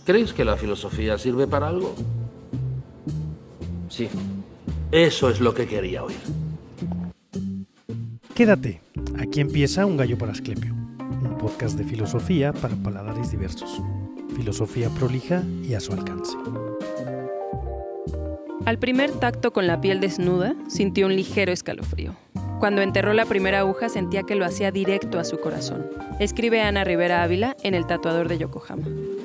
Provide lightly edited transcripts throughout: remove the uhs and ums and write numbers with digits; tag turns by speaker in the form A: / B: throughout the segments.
A: ¿Creéis que la filosofía sirve para algo? Sí. Eso es lo que quería oír.
B: Quédate, aquí empieza Un gallo para Asclepio, un podcast de filosofía para paladares diversos. Filosofía prolija y a su alcance.
C: Al primer tacto con la piel desnuda, sintió un ligero escalofrío. Cuando enterró la primera aguja, sentía que lo hacía directo a su corazón. Escribe Ana Rivera Ávila en El tatuador de Yokohama.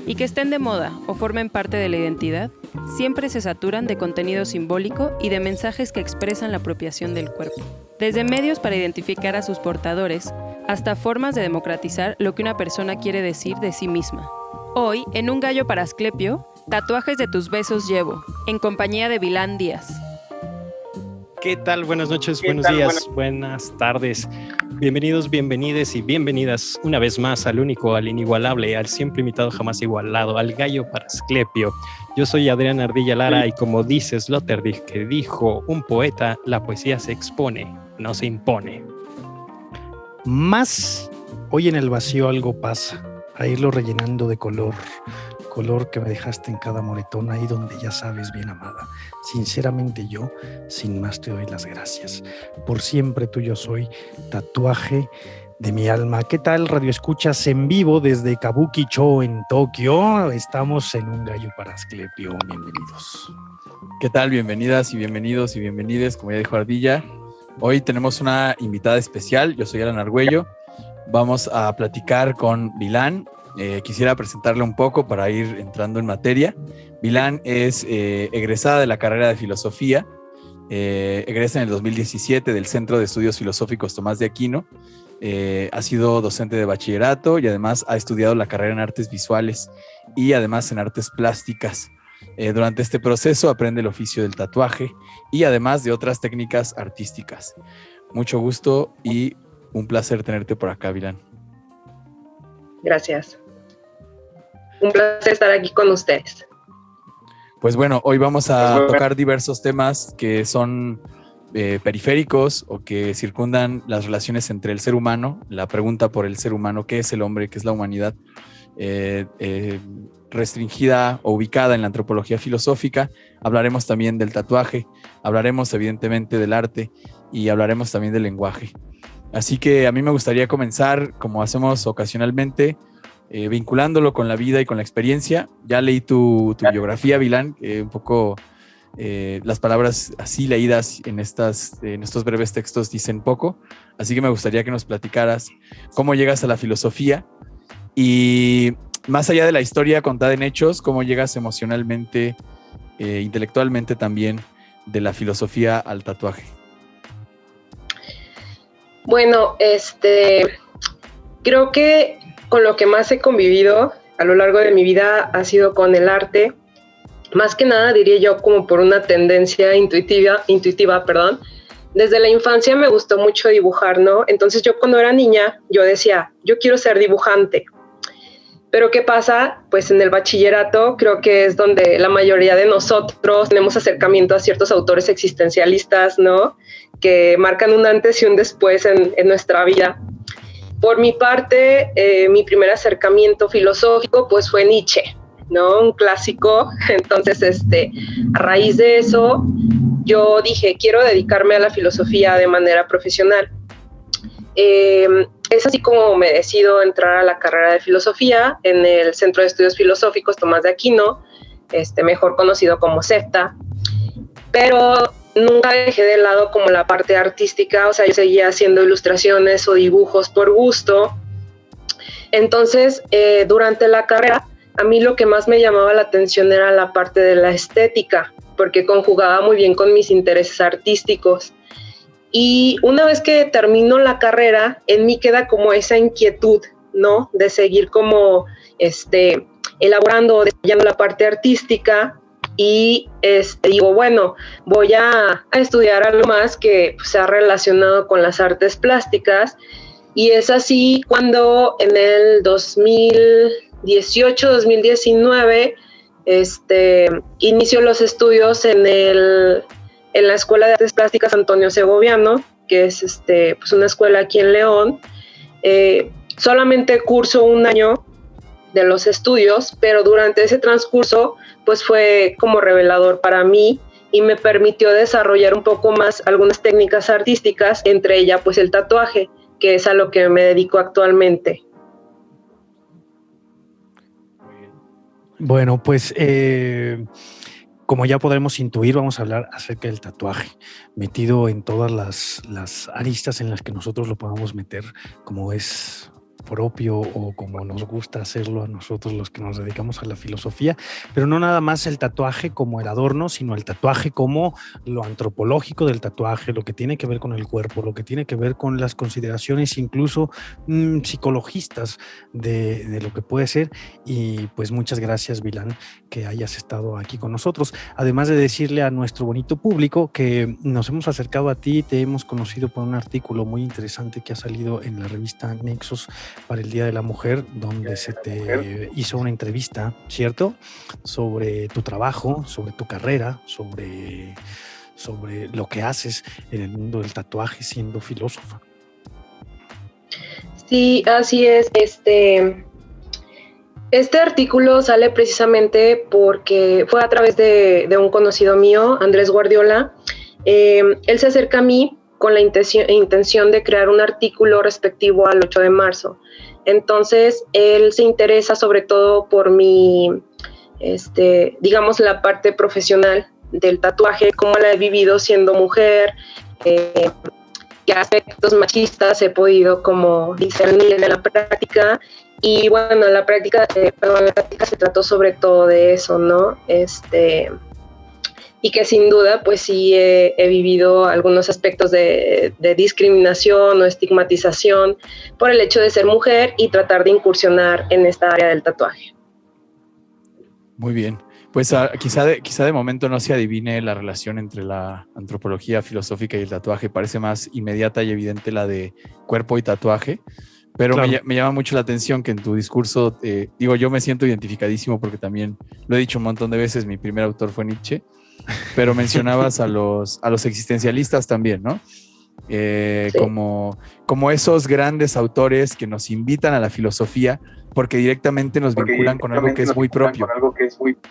C: Y que estén de moda o formen parte de la identidad, siempre se saturan de contenido simbólico y de mensajes que expresan la apropiación del cuerpo. Desde medios para identificar a sus portadores, hasta formas de democratizar lo que una persona quiere decir de sí misma. Hoy, en Un gallo para Asclepio, tatuajes de tus besos llevo, en compañía de Vilán Díaz.
D: ¿Qué tal? Buenas noches, buenos días, buenas tardes. Bienvenidos, bienvenides y bienvenidas una vez más al único, al inigualable, al siempre imitado, jamás igualado, al gallo para Asclepio. Yo soy Adrián Ardilla Lara y como dice Sloterdijk, que dijo un poeta, la poesía se expone, no se impone.
B: Más hoy en el vacío algo pasa, a irlo rellenando de color que me dejaste en cada moretón, ahí donde ya sabes, bien amada. Sinceramente yo, sin más te doy las gracias. Por siempre tuyo soy, tatuaje de mi alma. ¿Qué tal, Radio Escuchas en vivo desde Kabuki-cho en Tokio? Estamos en Un gallo para Asclepio. Bienvenidos.
E: ¿Qué tal? Bienvenidas y bienvenidos y bienvenides, como ya dijo Ardilla. Hoy tenemos una invitada especial. Yo soy Alan Argüello. Vamos a platicar con Vilán. Quisiera presentarle un poco para ir entrando en materia. Vilán es egresada de la carrera de filosofía, egresa en el 2017 del Centro de Estudios Filosóficos Tomás de Aquino, ha sido docente de bachillerato y además ha estudiado la carrera en artes visuales y además en artes plásticas. Durante este proceso aprende el oficio del tatuaje y además de otras técnicas artísticas. Mucho gusto y un placer tenerte por acá, Vilán.
F: Gracias. Un placer estar aquí con ustedes.
E: Pues bueno, hoy vamos a tocar diversos temas que son periféricos o que circundan las relaciones entre el ser humano, la pregunta por el ser humano, ¿qué es el hombre? ¿Qué es la humanidad? Restringida o ubicada en la antropología filosófica. Hablaremos también del tatuaje, hablaremos evidentemente del arte y hablaremos también del lenguaje. Así que a mí me gustaría comenzar, como hacemos ocasionalmente, vinculándolo con la vida y con la experiencia. Ya leí tu biografía, Vilán, un poco las palabras así leídas en estos breves textos dicen poco, así que me gustaría que nos platicaras cómo llegas a la filosofía y más allá de la historia contada en hechos, cómo llegas emocionalmente, intelectualmente también de la filosofía al tatuaje.
F: Bueno, creo que con lo que más he convivido a lo largo de mi vida ha sido con el arte. Más que nada, diría yo, como por una tendencia intuitiva. Desde la infancia me gustó mucho dibujar, ¿no? Entonces yo cuando era niña, yo decía, yo quiero ser dibujante. Pero ¿qué pasa? Pues en el bachillerato creo que es donde la mayoría de nosotros tenemos acercamiento a ciertos autores existencialistas, ¿no? Que marcan un antes y un después en nuestra vida. Por mi parte, mi primer acercamiento filosófico pues fue Nietzsche, ¿no? Un clásico. Entonces, a raíz de eso, yo dije, quiero dedicarme a la filosofía de manera profesional. Es así como me decido entrar a la carrera de filosofía en el Centro de Estudios Filosóficos Tomás de Aquino, mejor conocido como CEFTA, pero nunca dejé de lado como la parte artística, o sea, yo seguía haciendo ilustraciones o dibujos por gusto. Entonces, durante la carrera, a mí lo que más me llamaba la atención era la parte de la estética, porque conjugaba muy bien con mis intereses artísticos. Y una vez que termino la carrera, en mí queda como esa inquietud, ¿no? De seguir como elaborando, desarrollando la parte artística y digo, bueno, voy a estudiar algo más que pues, sea relacionado con las artes plásticas. Y es así cuando en el 2018-2019 inicio los estudios en la Escuela de Artes Plásticas Antonio Segoviano, que es pues una escuela aquí en León. Solamente curso un año de los estudios, pero durante ese transcurso pues fue como revelador para mí y me permitió desarrollar un poco más algunas técnicas artísticas, entre ellas pues el tatuaje, que es a lo que me dedico actualmente.
B: Bueno, pues como ya podremos intuir, vamos a hablar acerca del tatuaje, metido en todas las aristas en las que nosotros lo podamos meter, como es propio o como nos gusta hacerlo a nosotros los que nos dedicamos a la filosofía, pero no nada más el tatuaje como el adorno, sino el tatuaje como lo antropológico del tatuaje, lo que tiene que ver con el cuerpo, lo que tiene que ver con las consideraciones incluso psicologistas de lo que puede ser. Y pues muchas gracias, Vilán, que hayas estado aquí con nosotros, además de decirle a nuestro bonito público que nos hemos acercado a ti, te hemos conocido por un artículo muy interesante que ha salido en la revista Nexos para el Día de la Mujer, donde se te hizo una entrevista, ¿cierto? Sobre tu trabajo, sobre tu carrera, sobre lo que haces en el mundo del tatuaje siendo filósofa.
F: Sí, así es. Este artículo sale precisamente porque fue a través de un conocido mío, Andrés Guardiola. Él se acerca a mí con la intención de crear un artículo respectivo al 8 de marzo. Entonces, él se interesa sobre todo por mi, digamos, la parte profesional del tatuaje, cómo la he vivido siendo mujer, qué aspectos machistas he podido como discernir en la práctica. Y bueno, la práctica se trató sobre todo de eso, ¿no? Y que sin duda, pues sí he vivido algunos aspectos de discriminación o estigmatización por el hecho de ser mujer y tratar de incursionar en esta área del tatuaje.
E: Muy bien. Pues quizá de momento no se adivine la relación entre la antropología filosófica y el tatuaje. Parece más inmediata y evidente la de cuerpo y tatuaje. Pero claro, me llama mucho la atención que en tu discurso, yo me siento identificadísimo porque también lo he dicho un montón de veces, mi primer autor fue Nietzsche, pero mencionabas a los existencialistas también, ¿no? Sí. Como esos grandes autores que nos invitan a la filosofía porque directamente nos vinculan con algo que es muy propio.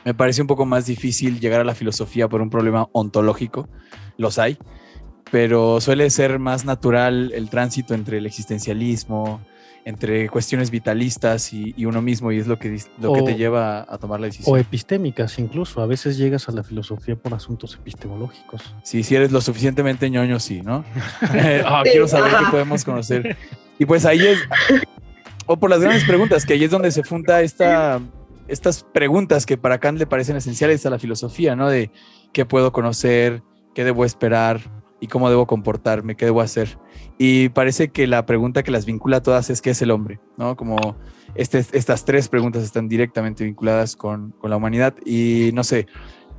E: Me parece un poco más difícil llegar a la filosofía por un problema ontológico, los hay, pero suele ser más natural el tránsito entre el existencialismo, entre cuestiones vitalistas y uno mismo, y es lo que te lleva a tomar la decisión.
B: O epistémicas incluso, a veces llegas a la filosofía por asuntos epistemológicos.
E: Sí, si eres lo suficientemente ñoño, sí, ¿no? Quiero saber qué podemos conocer. Y pues ahí es, o por las grandes preguntas, que ahí es donde se junta estas preguntas que para Kant le parecen esenciales a la filosofía, ¿no? De qué puedo conocer, qué debo esperar, y cómo debo comportarme, qué debo hacer. Y parece que la pregunta que las vincula a todas es ¿qué es el hombre? ¿No? Como estas tres preguntas están directamente vinculadas con la humanidad. Y no sé,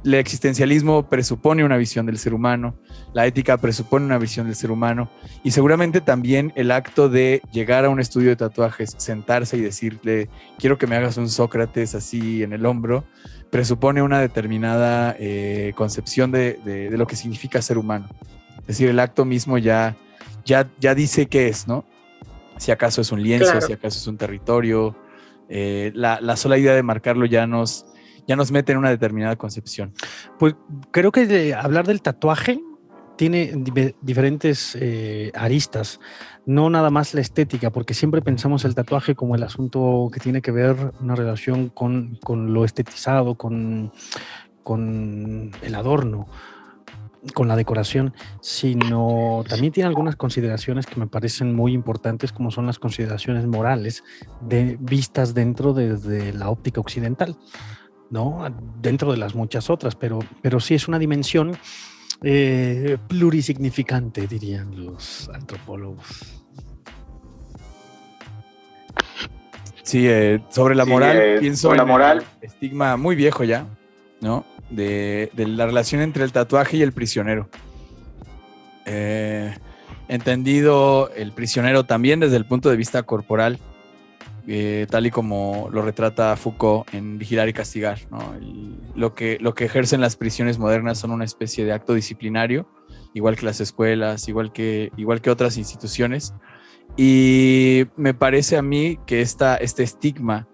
E: el existencialismo presupone una visión del ser humano, la ética presupone una visión del ser humano, y seguramente también el acto de llegar a un estudio de tatuajes, sentarse y decirle, quiero que me hagas un Sócrates así en el hombro, presupone una determinada concepción de lo que significa ser humano. Es decir, el acto mismo ya dice qué es, ¿no? Si acaso es un lienzo, claro, si acaso es un territorio. La sola idea de marcarlo ya nos mete en una determinada concepción.
B: Pues creo que hablar del tatuaje tiene diferentes aristas, no nada más la estética, porque siempre pensamos el tatuaje como el asunto que tiene que ver una relación con lo estetizado, con el adorno, con la decoración, sino también tiene algunas consideraciones que me parecen muy importantes, como son las consideraciones morales vistas dentro desde la óptica occidental, ¿no? Dentro de las muchas otras, pero sí es una dimensión plurisignificante, dirían los antropólogos.
E: Sí, sobre la moral, pienso en el estigma muy viejo ya, ¿no? De la relación entre el tatuaje y el prisionero. Entendido el prisionero también desde el punto de vista corporal, tal y como lo retrata Foucault en Vigilar y Castigar, ¿no? Lo que ejercen las prisiones modernas son una especie de acto disciplinario, igual que las escuelas, igual que otras instituciones, y me parece a mí que este estigma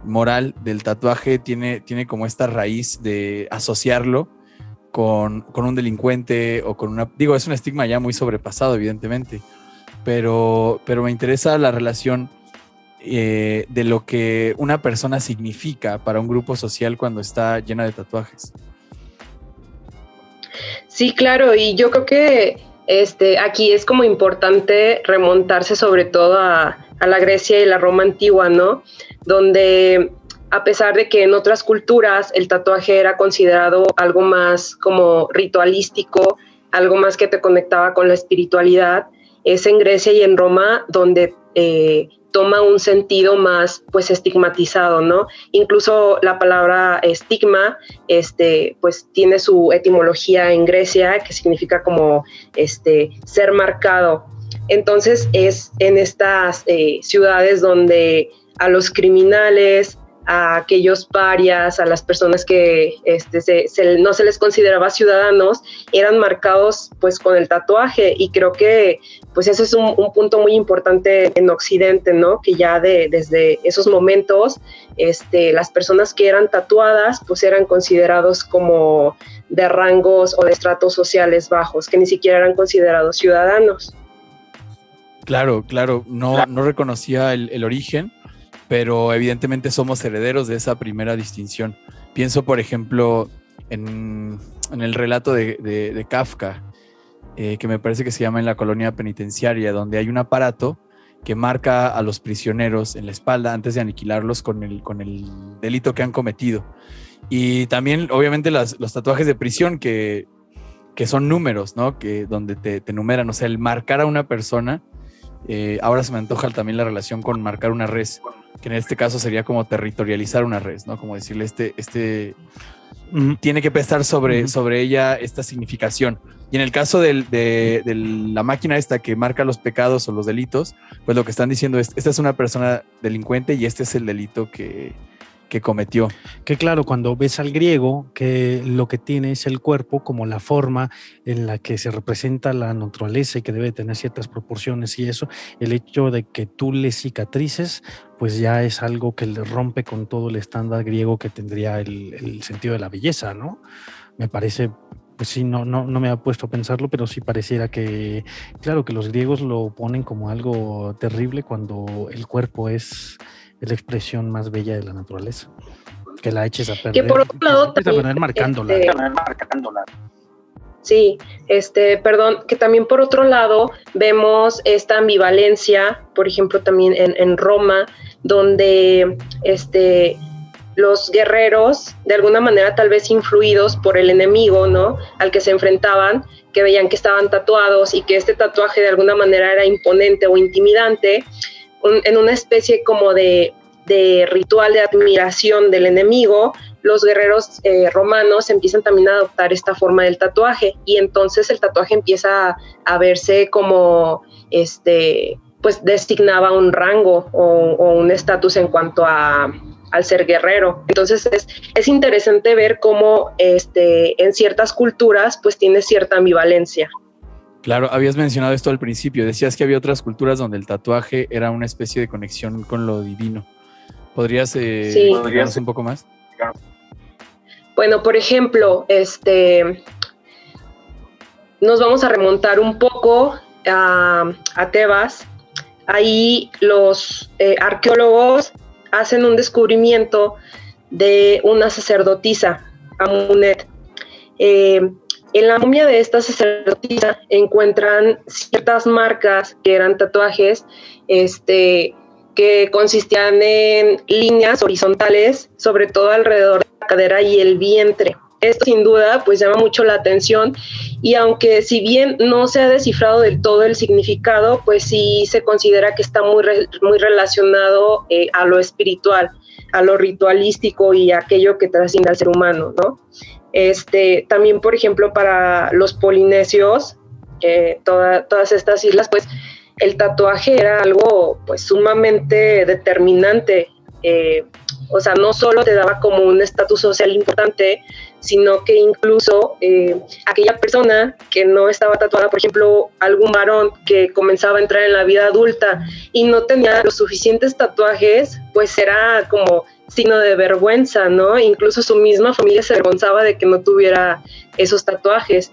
E: moral del tatuaje tiene como esta raíz de asociarlo con un delincuente o con una... Digo, es un estigma ya muy sobrepasado, evidentemente, pero me interesa la relación de lo que una persona significa para un grupo social cuando está llena de tatuajes.
F: Sí, claro, y yo creo que aquí es como importante remontarse sobre todo a la Grecia y la Roma antigua, ¿no? Donde a pesar de que en otras culturas el tatuaje era considerado algo más como ritualístico, algo más que te conectaba con la espiritualidad, es en Grecia y en Roma donde toma un sentido más pues estigmatizado, ¿no? Incluso la palabra estigma pues tiene su etimología en Grecia que significa como ser marcado. Entonces es en estas ciudades donde a los criminales, a aquellos parias, a las personas que no se les consideraba ciudadanos, eran marcados pues con el tatuaje, y creo que pues ese es un punto muy importante en Occidente, ¿no? Que ya desde esos momentos las personas que eran tatuadas pues eran considerados como de rangos o de estratos sociales bajos, que ni siquiera eran considerados ciudadanos.
E: Claro, no reconocía el origen, pero evidentemente somos herederos de esa primera distinción. Pienso, por ejemplo, en el relato de Kafka, que me parece que se llama En la colonia penitenciaria, donde hay un aparato que marca a los prisioneros en la espalda antes de aniquilarlos con el delito que han cometido. Y también, obviamente, los tatuajes de prisión que son números, ¿no? Donde te numeran, o sea, el marcar a una persona. Ahora se me antoja también la relación con marcar una res, que en este caso sería como territorializar una res, ¿no? Como decirle, tiene que pesar sobre ella esta significación. Y en el caso de la máquina esta que marca los pecados o los delitos, pues lo que están diciendo es, esta es una persona delincuente y este es el delito que cometió.
B: Que claro, cuando ves al griego, que lo que tiene es el cuerpo como la forma en la que se representa la naturaleza y que debe tener ciertas proporciones, y eso, el hecho de que tú le cicatrices, pues ya es algo que le rompe con todo el estándar griego que tendría el sentido de la belleza, ¿no? Me parece, pues sí, no me ha puesto a pensarlo, pero sí pareciera que, claro, que los griegos lo ponen como algo terrible cuando el cuerpo es la expresión más bella de la naturaleza, que la eches a perder.
F: Que por otro lado también,
B: marcándola.
F: Sí, perdón, que también por otro lado vemos esta ambivalencia, por ejemplo, también en Roma, donde los guerreros, de alguna manera tal vez influidos por el enemigo, ¿no?, al que se enfrentaban, que veían que estaban tatuados y que este tatuaje de alguna manera era imponente o intimidante, en una especie como de ritual de admiración del enemigo, los guerreros romanos empiezan también a adoptar esta forma del tatuaje, y entonces el tatuaje empieza a verse como, pues designaba un rango o un estatus en cuanto al ser guerrero. Entonces es interesante ver cómo en ciertas culturas pues tiene cierta ambivalencia.
E: Claro, habías mencionado esto al principio, decías que había otras culturas donde el tatuaje era una especie de conexión con lo divino. ¿Podrías explicarnos un poco más?
F: Bueno, por ejemplo, nos vamos a remontar un poco a Tebas. Ahí los arqueólogos hacen un descubrimiento de una sacerdotisa, Amunet. En la momia de esta sacerdotisa encuentran ciertas marcas que eran tatuajes, que consistían en líneas horizontales, sobre todo alrededor de la cadera y el vientre. Esto sin duda pues llama mucho la atención, y aunque si bien no se ha descifrado del todo el significado, pues sí se considera que está muy relacionado a lo espiritual, a lo ritualístico y a aquello que trasciende al ser humano, ¿no? También, por ejemplo, para los polinesios, todas estas islas, pues el tatuaje era algo pues sumamente determinante. O sea, no solo te daba como un estatus social importante, sino que incluso aquella persona que no estaba tatuada, por ejemplo, algún varón que comenzaba a entrar en la vida adulta y no tenía los suficientes tatuajes, pues era como signo de vergüenza, ¿no? Incluso su misma familia se avergonzaba de que no tuviera esos tatuajes.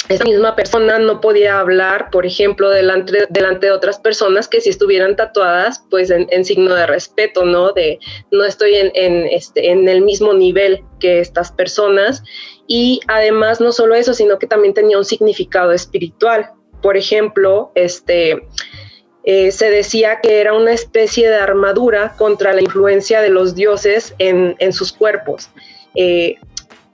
F: Esa misma persona no podía hablar, por ejemplo, delante de otras personas que si estuvieran tatuadas, pues en signo de respeto, ¿no? De no estoy en el mismo nivel que estas personas. Y además no solo eso, sino que también tenía un significado espiritual. Por ejemplo, se decía que era una especie de armadura contra la influencia de los dioses en sus cuerpos.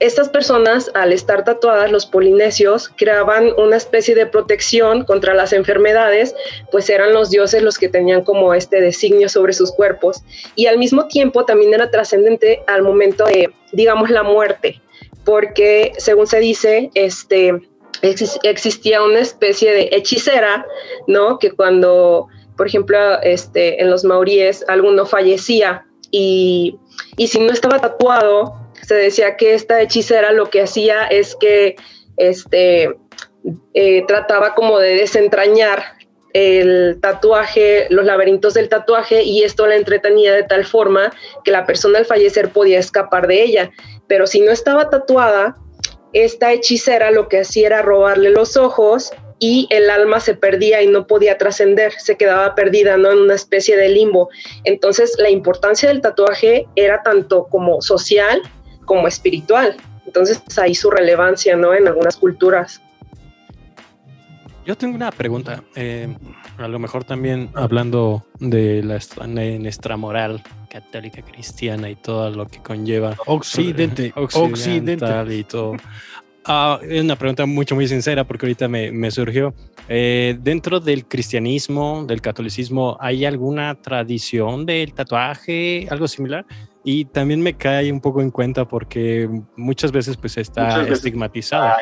F: Estas personas, al estar tatuadas, los polinesios, creaban una especie de protección contra las enfermedades, pues eran los dioses los que tenían como este designio sobre sus cuerpos. Y al mismo tiempo también era trascendente al momento de, digamos, la muerte, porque según se dice, existía una especie de hechicera, ¿no? Que cuando, por ejemplo, en los maoríes, alguno fallecía y si no estaba tatuado, se decía que esta hechicera lo que hacía es que trataba como de desentrañar el tatuaje, los laberintos del tatuaje, y esto la entretenía de tal forma que la persona al fallecer podía escapar de ella. Pero si no estaba tatuada, esta hechicera lo que hacía era robarle los ojos y el alma se perdía y no podía trascender, se quedaba perdida, ¿no? En una especie de limbo. Entonces la importancia del tatuaje era tanto como social como espiritual. Entonces ahí su relevancia, ¿no? En algunas culturas.
D: Yo tengo una pregunta, a lo mejor también hablando de nuestra moral católica cristiana y todo lo que conlleva
B: Occidente
D: y todo. Es una pregunta muy sincera porque ahorita me surgió. Dentro del cristianismo, del catolicismo, ¿hay alguna tradición del tatuaje, algo similar? Y también me cae un poco en cuenta porque muchas veces pues está estigmatizado.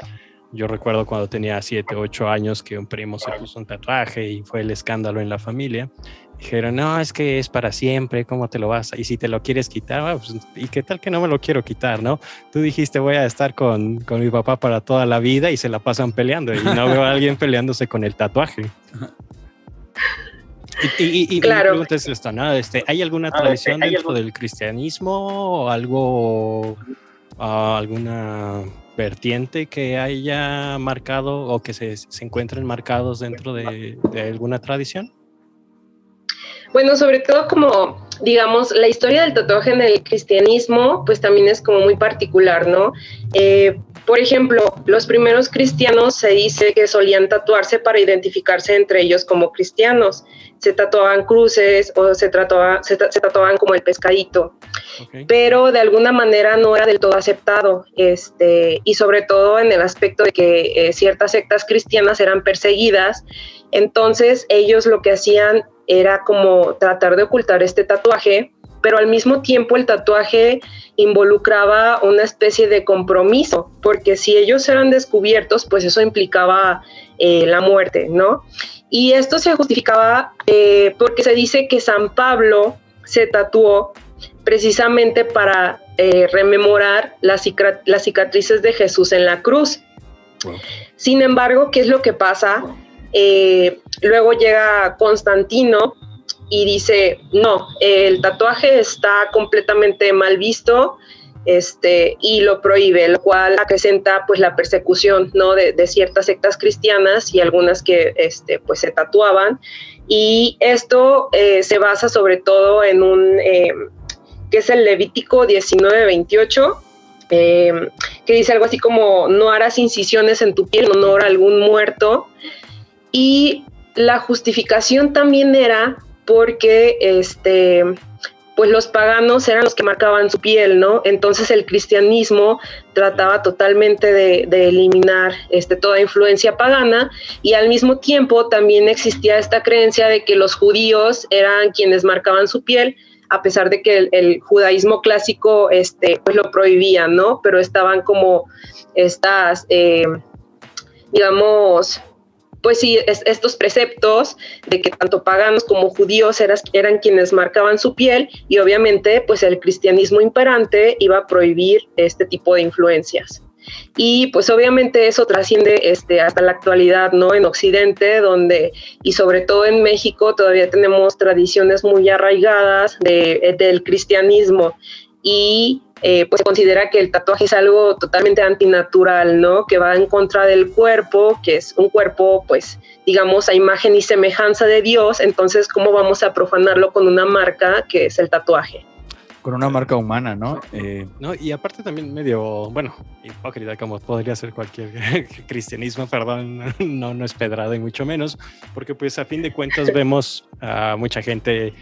D: Yo recuerdo cuando tenía 7, 8 años que un primo se puso un tatuaje y fue el escándalo en la familia. Dijeron, no, es que es para siempre, ¿cómo te lo vas? Y si te lo quieres quitar, pues, ¿y qué tal que no me lo quiero quitar, no? Tú dijiste, voy a estar con mi papá para toda la vida y se la pasan peleando. Y no veo a alguien peleándose con el tatuaje. Y
F: claro.
D: Mi pregunta es esta, ¿no? ¿Hay alguna tradición dentro del cristianismo o algo, alguna vertiente que haya marcado o que se encuentren marcados dentro de alguna tradición?
F: Bueno, sobre todo como, digamos, la historia del tatuaje en el cristianismo, pues también es como muy particular, ¿no? Por ejemplo, los primeros cristianos se dice que solían tatuarse para identificarse entre ellos como cristianos. Se tatuaban cruces o se tatuaban como el pescadito. Okay. Pero de alguna manera no era del todo aceptado, y sobre todo en el aspecto de que ciertas sectas cristianas eran perseguidas. Entonces ellos lo que hacían era como tratar de ocultar este tatuaje, pero al mismo tiempo el tatuaje involucraba una especie de compromiso, porque si ellos eran descubiertos, pues eso implicaba la muerte, ¿no? Y esto se justificaba porque se dice que San Pablo se tatuó precisamente para rememorar las cicatrices de Jesús en la cruz. Wow. Sin embargo, ¿qué es lo que pasa? Luego llega Constantino y dice, no, el tatuaje está completamente mal visto, y lo prohíbe, lo cual acrecenta pues la persecución, ¿no? de ciertas sectas cristianas y algunas que pues se tatuaban, y esto se basa sobre todo en un que es el Levítico 19:28, que dice algo así como, no harás incisiones en tu piel en honor a algún muerto. Y la justificación también era porque pues los paganos eran los que marcaban su piel, ¿no? Entonces el cristianismo trataba totalmente de eliminar toda influencia pagana, y al mismo tiempo también existía esta creencia de que los judíos eran quienes marcaban su piel, a pesar de que el judaísmo clásico pues lo prohibía, ¿no? Pero estaban como estas, digamos, pues sí, estos preceptos de que tanto paganos como judíos eran quienes marcaban su piel, y obviamente pues el cristianismo imperante iba a prohibir este tipo de influencias. Y pues obviamente eso trasciende hasta la actualidad, ¿no? En Occidente, donde, y sobre todo en México, todavía tenemos tradiciones muy arraigadas del cristianismo, y pues se considera que el tatuaje es algo totalmente antinatural, ¿no? Que va en contra del cuerpo, que es un cuerpo, pues, digamos, a imagen y semejanza de Dios. Entonces, ¿cómo vamos a profanarlo con una marca que es el tatuaje?
E: Con una marca humana, ¿no?
D: No, y aparte también medio, bueno, hipócrita como podría ser cualquier cristianismo, perdón, no es pedrada y mucho menos, porque pues a fin de cuentas vemos a mucha gente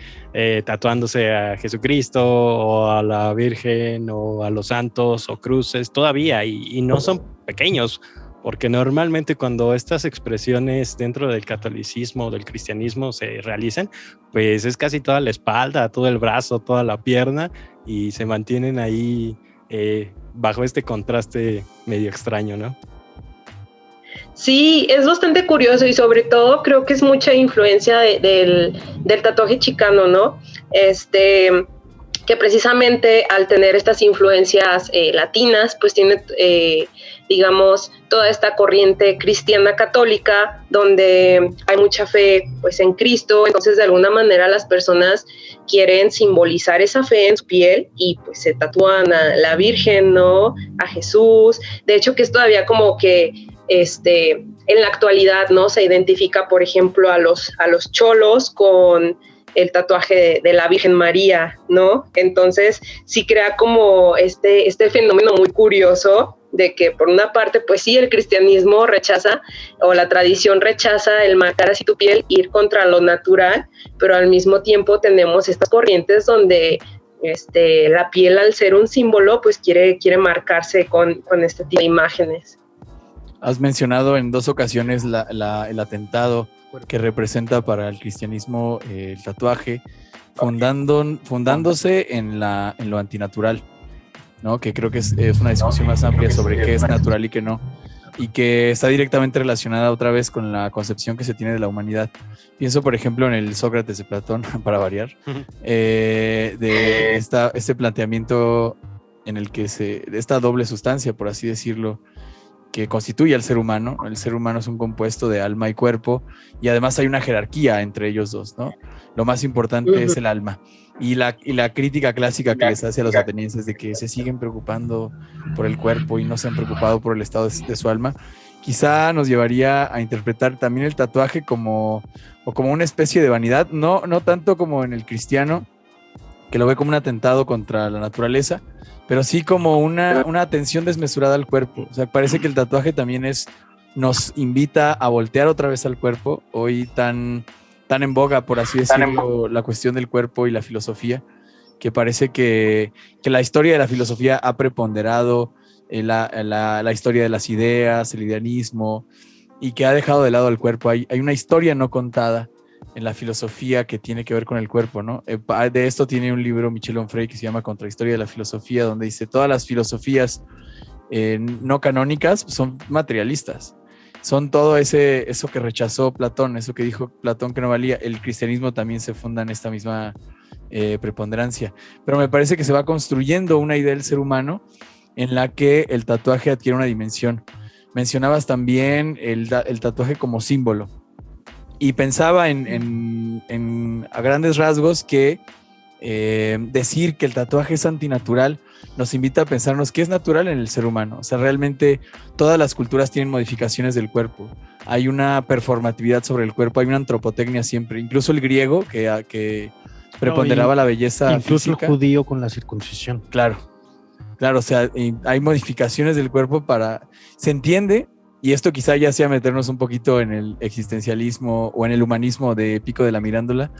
D: tatuándose a Jesucristo o a la Virgen o a los santos o cruces todavía, y no son pequeños, porque normalmente cuando estas expresiones dentro del catolicismo o del cristianismo se realizan, pues es casi toda la espalda, todo el brazo, toda la pierna, y se mantienen ahí bajo este contraste medio extraño, ¿no?
F: Sí, es bastante curioso, y sobre todo creo que es mucha influencia del tatuaje chicano, ¿no? Que precisamente al tener estas influencias latinas, pues tiene, digamos, toda esta corriente cristiana católica, donde hay mucha fe, pues, en Cristo. Entonces, de alguna manera, las personas quieren simbolizar esa fe en su piel, y pues se tatúan a la Virgen, ¿no? A Jesús. De hecho, que es todavía como que, en la actualidad, ¿no? Se identifica, por ejemplo, a los cholos con el tatuaje de la Virgen María, ¿no? Entonces sí crea como este fenómeno muy curioso de que por una parte, pues sí, el cristianismo rechaza, o la tradición rechaza el marcar así tu piel, ir contra lo natural, pero al mismo tiempo tenemos estas corrientes donde la piel, al ser un símbolo, pues quiere marcarse con este tipo de imágenes.
E: Has mencionado en 2 ocasiones el atentado que representa para el cristianismo el tatuaje, fundándose en lo antinatural, ¿no? Que creo que es una discusión más amplia sobre qué es natural y qué no, y que está directamente relacionada otra vez con la concepción que se tiene de la humanidad. Pienso, por ejemplo, en el Sócrates de Platón, para variar, de este planteamiento en el que esta doble sustancia, por así decirlo, que constituye al ser humano. El ser humano es un compuesto de alma y cuerpo, y además hay una jerarquía entre ellos dos, ¿no? Lo más importante es el alma. Y la crítica clásica que les hace a los atenienses de que se siguen preocupando por el cuerpo y no se han preocupado por el estado de su alma, quizá nos llevaría a interpretar también el tatuaje como una especie de vanidad, no tanto como en el cristiano, que lo ve como un atentado contra la naturaleza, pero sí como una atención desmesurada al cuerpo. O sea, parece que el tatuaje también nos invita a voltear otra vez al cuerpo, hoy tan en boga, por así decirlo, la cuestión del cuerpo y la filosofía, que parece que la historia de la filosofía ha preponderado la historia de las ideas, el idealismo, y que ha dejado de lado al cuerpo. Hay una historia no contada en la filosofía que tiene que ver con el cuerpo, ¿no? De esto tiene un libro Michel Onfray que se llama Contrahistoria de la filosofía, donde dice todas las filosofías no canónicas son materialistas. Son todo eso que rechazó Platón, eso que dijo Platón que no valía. El cristianismo también se funda en esta misma preponderancia. Pero me parece que se va construyendo una idea del ser humano en la que el tatuaje adquiere una dimensión. Mencionabas también el tatuaje como símbolo. Y pensaba a grandes rasgos que decir que el tatuaje es antinatural nos invita a pensarnos qué es natural en el ser humano. O sea, realmente todas las culturas tienen modificaciones del cuerpo. Hay una performatividad sobre el cuerpo, hay una antropotecnia siempre. Incluso el griego que preponderaba la belleza
B: incluso
E: física.
B: El judío con la circuncisión.
E: Claro, o sea, hay modificaciones del cuerpo se entiende. Y esto quizá ya sea meternos un poquito en el existencialismo o en el humanismo de Pico de la Mirandola,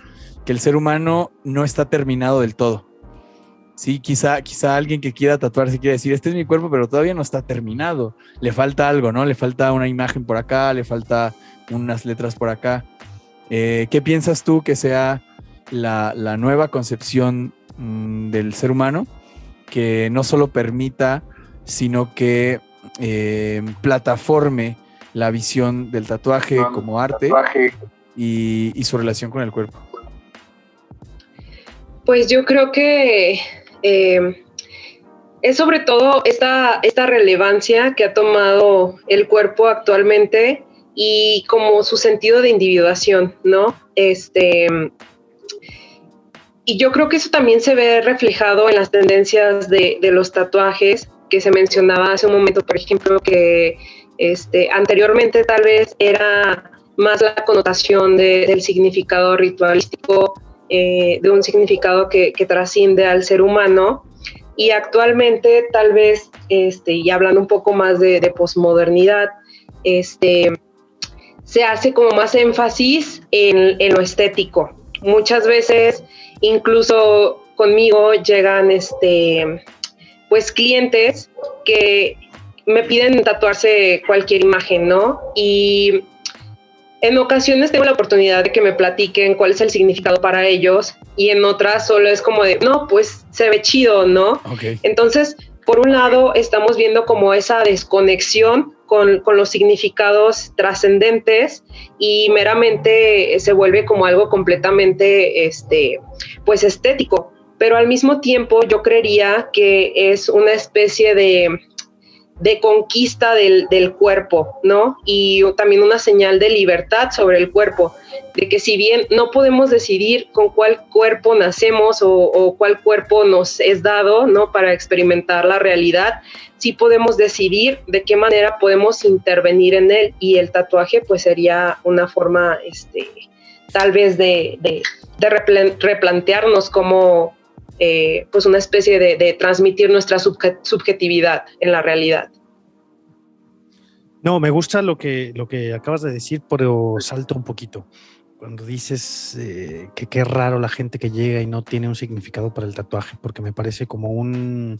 E: que el ser humano no está terminado del todo. Sí, quizá alguien que quiera tatuarse quiere decir, este es mi cuerpo, pero todavía no está terminado. Le falta algo, ¿no? Le falta una imagen por acá, le falta unas letras por acá. ¿Qué piensas tú que sea la nueva concepción del ser humano que no solo permita, sino que plataforme la visión del tatuaje como arte y su relación con el cuerpo?
F: es sobre todo esta relevancia que ha tomado el cuerpo actualmente y como su sentido de individuación, ¿no? Y yo creo que eso también se ve reflejado en las tendencias de los tatuajes que se mencionaba hace un momento, por ejemplo, que anteriormente tal vez era más la connotación del significado ritualístico, de un significado que trasciende al ser humano, y actualmente tal vez, y hablando un poco más de posmodernidad, se hace como más énfasis en lo estético. Muchas veces, incluso conmigo llegan pues clientes que me piden tatuarse cualquier imagen, ¿no? Y en ocasiones tengo la oportunidad de que me platiquen cuál es el significado para ellos, y en otras solo es como de, no, pues se ve chido, ¿no?
E: Okay.
F: Entonces, por un lado, estamos viendo como esa desconexión con los significados trascendentes, y meramente se vuelve como algo completamente pues estético, pero al mismo tiempo yo creería que es una especie de conquista del cuerpo, ¿no? Y también una señal de libertad sobre el cuerpo, de que si bien no podemos decidir con cuál cuerpo nacemos o cuál cuerpo nos es dado, ¿no?, para experimentar la realidad, sí podemos decidir de qué manera podemos intervenir en él, y el tatuaje pues sería una forma tal vez de replantearnos cómo pues una especie de transmitir nuestra subjetividad en la realidad.
B: No, me gusta lo que acabas de decir, pero salto un poquito. Cuando dices que qué raro la gente que llega y no tiene un significado para el tatuaje, porque me parece como una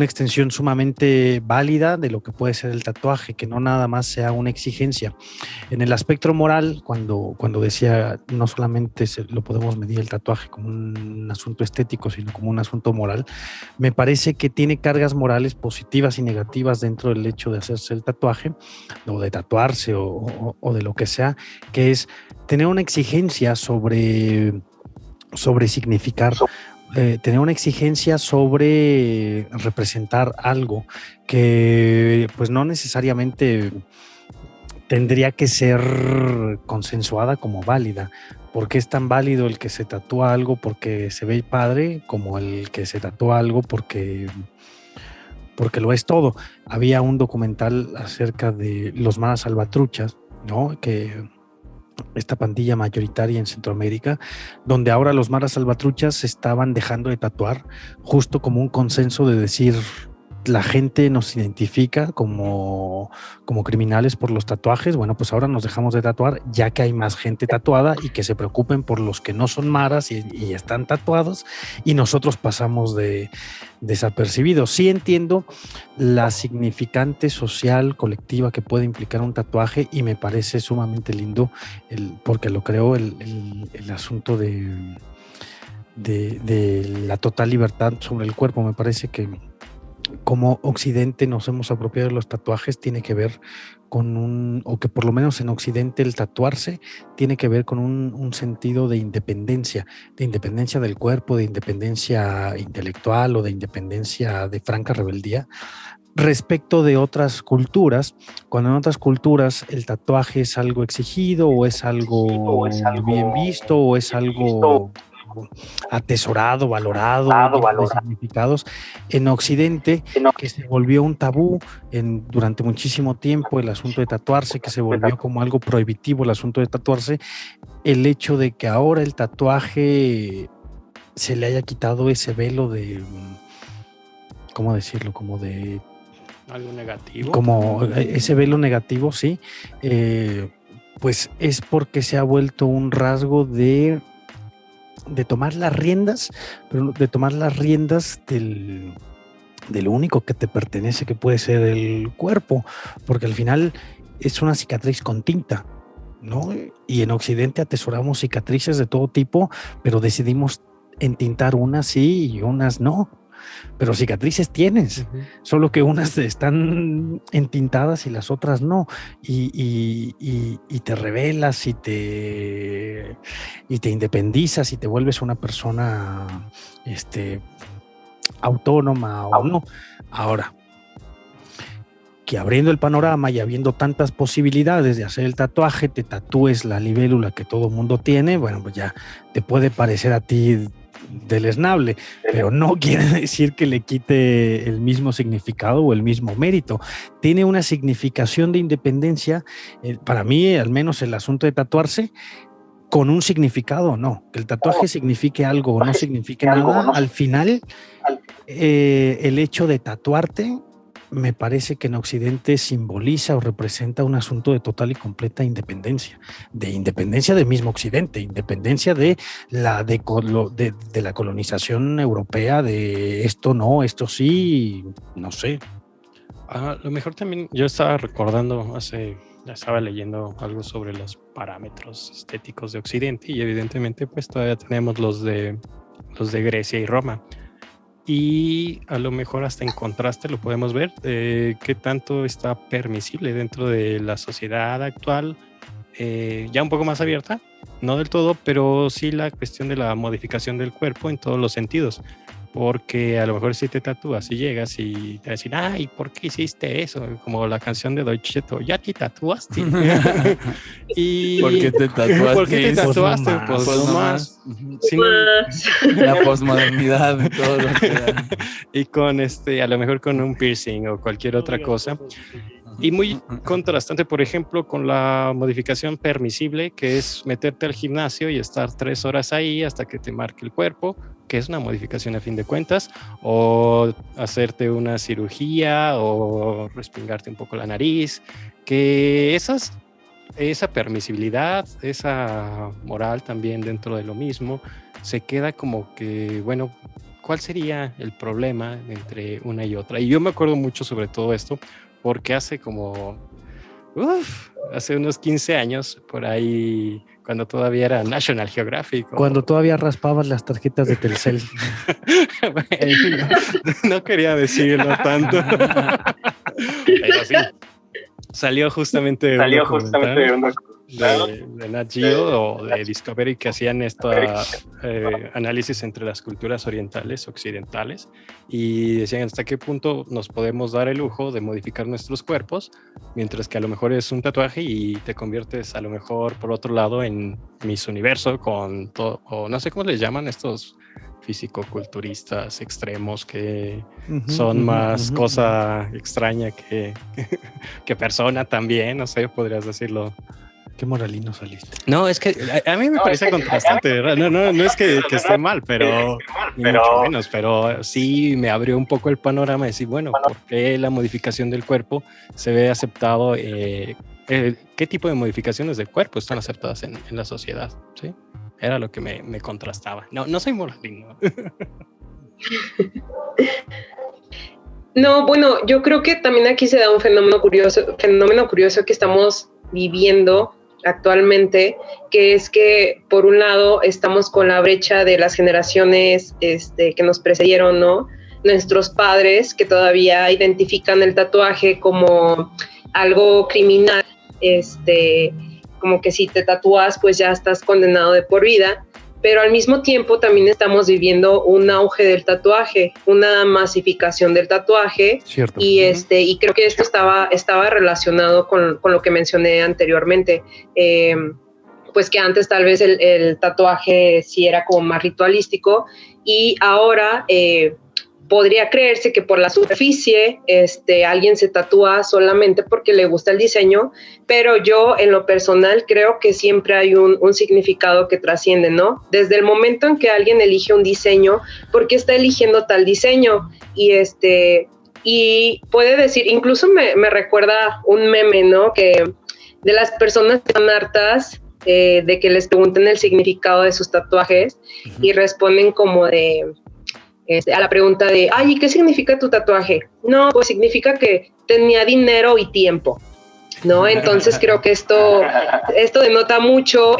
B: extensión sumamente válida de lo que puede ser el tatuaje, que no nada más sea una exigencia. En el aspecto moral, cuando decía no solamente lo podemos medir el tatuaje como un asunto estético, sino como un asunto moral, me parece que tiene cargas morales positivas y negativas dentro del hecho de hacerse el tatuaje, o de tatuarse, o de lo que sea, que es tener una exigencia sobre significar, tener una exigencia sobre representar algo que pues no necesariamente tendría que ser consensuada como válida, porque es tan válido el que se tatúa algo porque se ve padre como el que se tatúa algo porque lo es todo. Había un documental acerca de los maras salvatruchas, ¿no?, que esta pandilla mayoritaria en Centroamérica, donde ahora los maras salvatruchas se estaban dejando de tatuar, justo como un consenso de decir, la gente nos identifica como criminales por los tatuajes. Bueno, pues ahora nos dejamos de tatuar, ya que hay más gente tatuada, y que se preocupen por los que no son maras y están tatuados, y nosotros pasamos desapercibidos. Sí entiendo la significante social colectiva que puede implicar un tatuaje, y me parece sumamente lindo porque lo creo el asunto de la total libertad sobre el cuerpo. Me parece que como Occidente nos hemos apropiado de los tatuajes tiene que ver con o que por lo menos en Occidente el tatuarse tiene que ver con un sentido de independencia del cuerpo, de independencia intelectual o de independencia de franca rebeldía respecto de otras culturas, cuando en otras culturas el tatuaje es algo exigido o es algo bien visto o es algo atesorado, valorado, de significados. En Occidente, que se volvió un tabú durante muchísimo tiempo el asunto de tatuarse, que se volvió como algo prohibitivo el asunto de tatuarse, el hecho de que ahora el tatuaje se le haya quitado ese velo de, ¿cómo decirlo? Como de
D: algo negativo.
B: Como ese velo negativo, sí, pues es porque se ha vuelto un rasgo de tomar las riendas, pero de tomar las riendas de lo único que te pertenece, que puede ser el cuerpo, porque al final es una cicatriz con tinta, ¿no? Y en Occidente atesoramos cicatrices de todo tipo, pero decidimos entintar unas sí y unas no. Pero cicatrices tienes, solo que unas están entintadas y las otras no, y te rebelas y te independizas y te vuelves una persona autónoma o no. Ahora, que abriendo el panorama y habiendo tantas posibilidades de hacer el tatuaje, te tatúes la libélula que todo mundo tiene, bueno, pues ya te puede parecer a ti deleznable, pero no quiere decir que le quite el mismo significado o el mismo mérito. Tiene una significación de independencia, para mí, al menos el asunto de tatuarse, con un significado o no. Que el tatuaje signifique algo o no signifique nada, al final, el hecho de tatuarte me parece que en Occidente simboliza o representa un asunto de total y completa independencia del mismo Occidente, independencia de la colonización europea, de esto no, esto sí, no sé.
D: A lo mejor también yo estaba recordando estaba leyendo algo sobre los parámetros estéticos de Occidente y evidentemente pues todavía tenemos los de Grecia y Roma. Y a lo mejor hasta en contraste lo podemos ver, qué tanto está permisible dentro de la sociedad actual, ya un poco más abierta, no del todo, pero sí la cuestión de la modificación del cuerpo en todos los sentidos. Porque a lo mejor si te tatúas y llegas y te dicen, ay, ¿por qué hiciste eso? Como la canción de Deutsche Welle, ya te tatuaste. Y
E: ¿por qué te tatuaste?
D: ¿Por qué te tatuaste?
E: Pues no más.
D: Sí,
E: la posmodernidad y todo lo que da.
D: Y con a lo mejor con un piercing o cualquier otra cosa. Y muy contrastante, por ejemplo, con la modificación permisible, que es meterte al gimnasio y estar 3 horas ahí hasta que te marque el cuerpo, que es una modificación a fin de cuentas, o hacerte una cirugía o respingarte un poco la nariz, que esa permisibilidad, esa moral también dentro de lo mismo, se queda como que, bueno, ¿cuál sería el problema entre una y otra? Y yo me acuerdo mucho sobre todo esto, porque hace unos 15 años, por ahí, cuando todavía era National Geographic.
B: Cuando todavía raspabas las tarjetas de Telcel.
D: Bueno, no quería decirlo tanto. Pero sí, salió justamente de Nat Geo o de Discovery, que hacían análisis entre las culturas orientales, occidentales, y decían hasta qué punto nos podemos dar el lujo de modificar nuestros cuerpos, mientras que a lo mejor es un tatuaje y te conviertes a lo mejor por otro lado en Miss Universo con todo, o no sé cómo les llaman estos físico-culturistas extremos que son más cosa extraña que persona también, no sé, podrías decirlo.
B: Qué moralino saliste.
D: No, es que a mí me parece contrastante, ¿verdad? No es que esté mal, pero mucho menos, pero sí me abrió un poco el panorama de decir, bueno, ¿por qué la modificación del cuerpo se ve aceptado? ¿Qué tipo de modificaciones del cuerpo están aceptadas en la sociedad? ¿Sí? Era lo que me contrastaba. No soy moralino.
F: No, bueno, yo creo que también aquí se da un fenómeno curioso que estamos viviendo actualmente, que es que por un lado estamos con la brecha de las generaciones que nos precedieron, ¿no? Nuestros padres que todavía identifican el tatuaje como algo criminal, como que si te tatúas pues ya estás condenado de por vida, pero al mismo tiempo también estamos viviendo un auge del tatuaje, una masificación del tatuaje.
B: Cierto.
F: Y creo que esto estaba relacionado con lo que mencioné anteriormente, pues que antes tal vez el tatuaje sí era como más ritualístico y ahora podría creerse que por la superficie alguien se tatúa solamente porque le gusta el diseño, pero yo en lo personal creo que siempre hay un significado que trasciende, ¿no? Desde el momento en que alguien elige un diseño, ¿por qué está eligiendo tal diseño? Y puede decir, incluso me recuerda un meme, ¿no? Que de las personas que están hartas de que les pregunten el significado de sus tatuajes y responden como de... a la pregunta de, ay, ¿y qué significa tu tatuaje? No, pues significa que tenía dinero y tiempo, ¿no? Entonces creo que esto denota mucho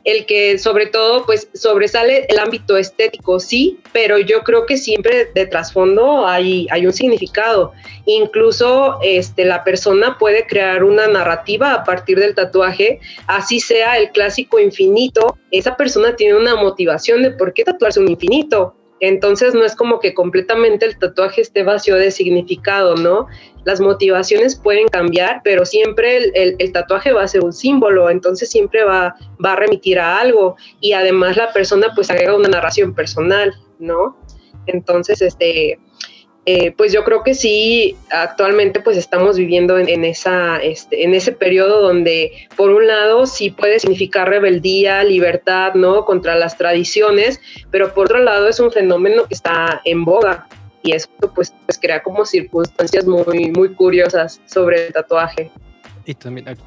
F: el que sobre todo pues sobresale el ámbito estético, sí, pero yo creo que siempre de trasfondo hay un significado. Incluso la persona puede crear una narrativa a partir del tatuaje, así sea el clásico infinito, esa persona tiene una motivación de por qué tatuarse un infinito. Entonces no es como que completamente el tatuaje esté vacío de significado, ¿no? Las motivaciones pueden cambiar, pero siempre el tatuaje va a ser un símbolo, entonces siempre va a remitir a algo, y además la persona pues agrega una narración personal, ¿no? Entonces, pues yo creo que sí, actualmente pues estamos viviendo en ese periodo donde por un lado sí puede significar rebeldía, libertad, ¿no? Contra las tradiciones, pero por otro lado es un fenómeno que está en boga, y eso pues crea como circunstancias muy, muy curiosas sobre el tatuaje.
D: Y también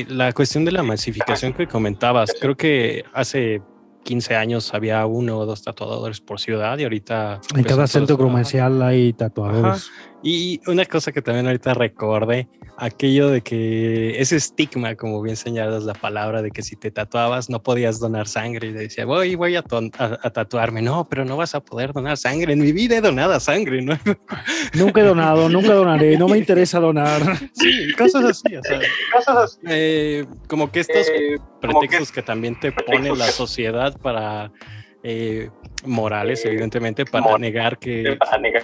D: la cuestión de la masificación que comentabas, creo que hace 15 años había 1 o 2 tatuadores por ciudad, y ahorita...
B: En cada centro comercial hay tatuadores.
D: Ajá. Y una cosa que también ahorita recordé, aquello de que ese estigma, como bien señalas la palabra, de que si te tatuabas no podías donar sangre, y decía, voy a tatuarme. No, pero no vas a poder donar sangre. En mi vida he donado sangre, ¿no?
B: Nunca he donado, nunca donaré, no me interesa donar.
D: Sí, cosas así, o sea, como que estos pretextos que también te pone la sociedad para... morales, evidentemente, para negar que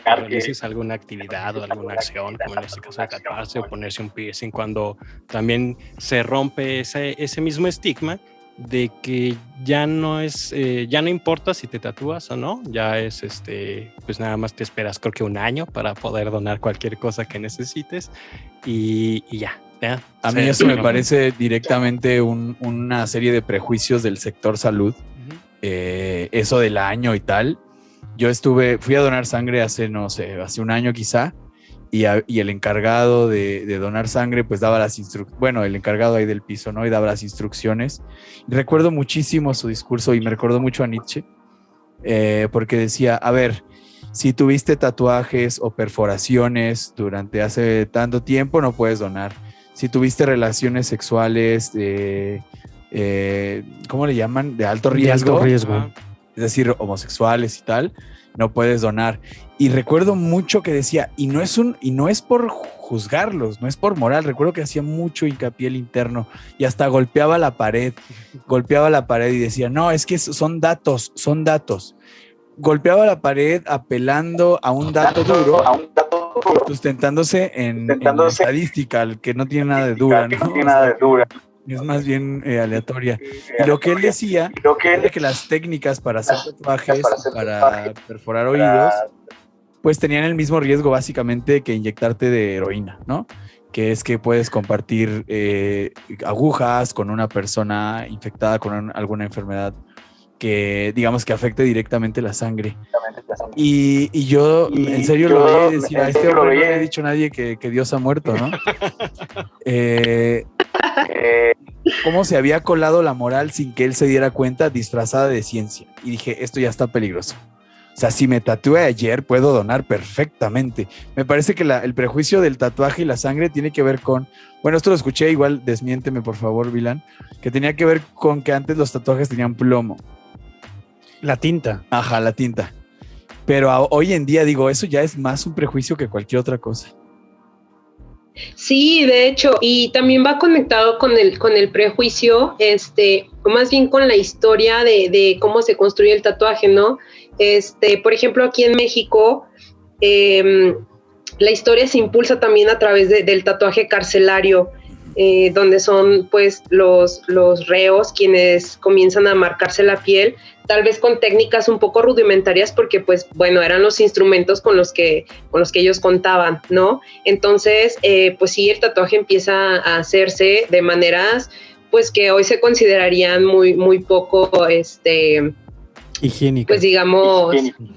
D: realices alguna actividad o alguna acción, como en este caso de tatuarse o ponerse un piercing, cuando también se rompe ese mismo estigma de que ya no importa si te tatúas o no, ya es pues nada más te esperas, creo que 1 año para poder donar cualquier cosa que necesites, y ya.
E: A mí eso me parece directamente una serie de prejuicios del sector salud. Eso del año y tal. Yo fui a donar sangre hace 1 año quizá, y el encargado de donar sangre pues daba las instrucciones, bueno, el encargado ahí del piso, ¿no? Y daba las instrucciones. Y recuerdo muchísimo su discurso, y me recordó mucho a Nietzsche, porque decía, a ver, si tuviste tatuajes o perforaciones durante hace tanto tiempo, no puedes donar. Si tuviste relaciones sexuales ¿cómo le llaman? De alto riesgo.
B: De alto riesgo.
E: Es decir, homosexuales y tal, no puedes donar. Y recuerdo mucho que decía, y no es por juzgarlos, no es por moral. Recuerdo que hacía mucho hincapié el interno, y hasta golpeaba la pared y decía, no, es que son datos. Golpeaba la pared apelando a un dato duro, sustentándose en estadística, que no tiene nada de dura, ¿no? Es más bien aleatoria. Y lo que él decía era que las técnicas para hacer tatuajes, para perforar oídos, pues tenían el mismo riesgo básicamente que inyectarte de heroína, ¿no? Que es que puedes compartir agujas con una persona infectada con alguna enfermedad que digamos que afecte directamente la sangre. Y yo en serio lo veía y decía, a este hombre no le he dicho a nadie que Dios ha muerto, ¿no? Cómo se había colado la moral sin que él se diera cuenta, disfrazada de ciencia. Y dije, esto ya está peligroso. O sea, si me tatué ayer, puedo donar perfectamente. Me parece que el prejuicio del tatuaje y la sangre tiene que ver con... Bueno, esto lo escuché, igual desmiénteme por favor, Vilán, que tenía que ver con que antes los tatuajes tenían plomo.
B: La tinta.
E: Ajá, la tinta. Pero hoy en día, digo, eso ya es más un prejuicio que cualquier otra cosa.
F: Sí, de hecho, y también va conectado con el prejuicio, más bien con la historia de cómo se construye el tatuaje, ¿no? Por ejemplo, aquí en México, la historia se impulsa también a través del tatuaje carcelario, donde son pues los reos quienes comienzan a marcarse la piel, tal vez con técnicas un poco rudimentarias, porque pues bueno, eran los instrumentos con los que ellos contaban, ¿no? Entonces, pues sí, el tatuaje empieza a hacerse de maneras pues que hoy se considerarían muy, muy poco
B: higiénicas.
F: Pues digamos,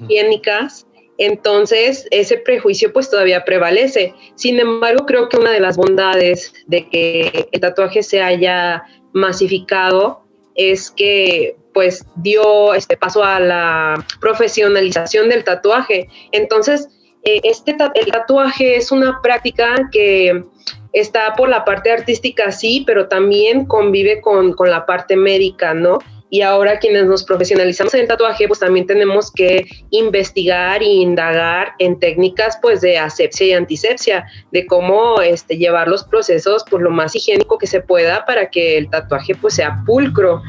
F: higiénicas. Entonces, ese prejuicio pues todavía prevalece. Sin embargo, creo que una de las bondades de que el tatuaje se haya masificado es que pues dio paso a la profesionalización del tatuaje. Entonces, el tatuaje es una práctica que está por la parte artística, sí, pero también convive con la parte médica, ¿no? Y ahora quienes nos profesionalizamos en el tatuaje, pues también tenemos que investigar e indagar en técnicas pues de asepsia y antisepsia, de cómo llevar los procesos pues lo más higiénico que se pueda para que el tatuaje pues sea pulcro.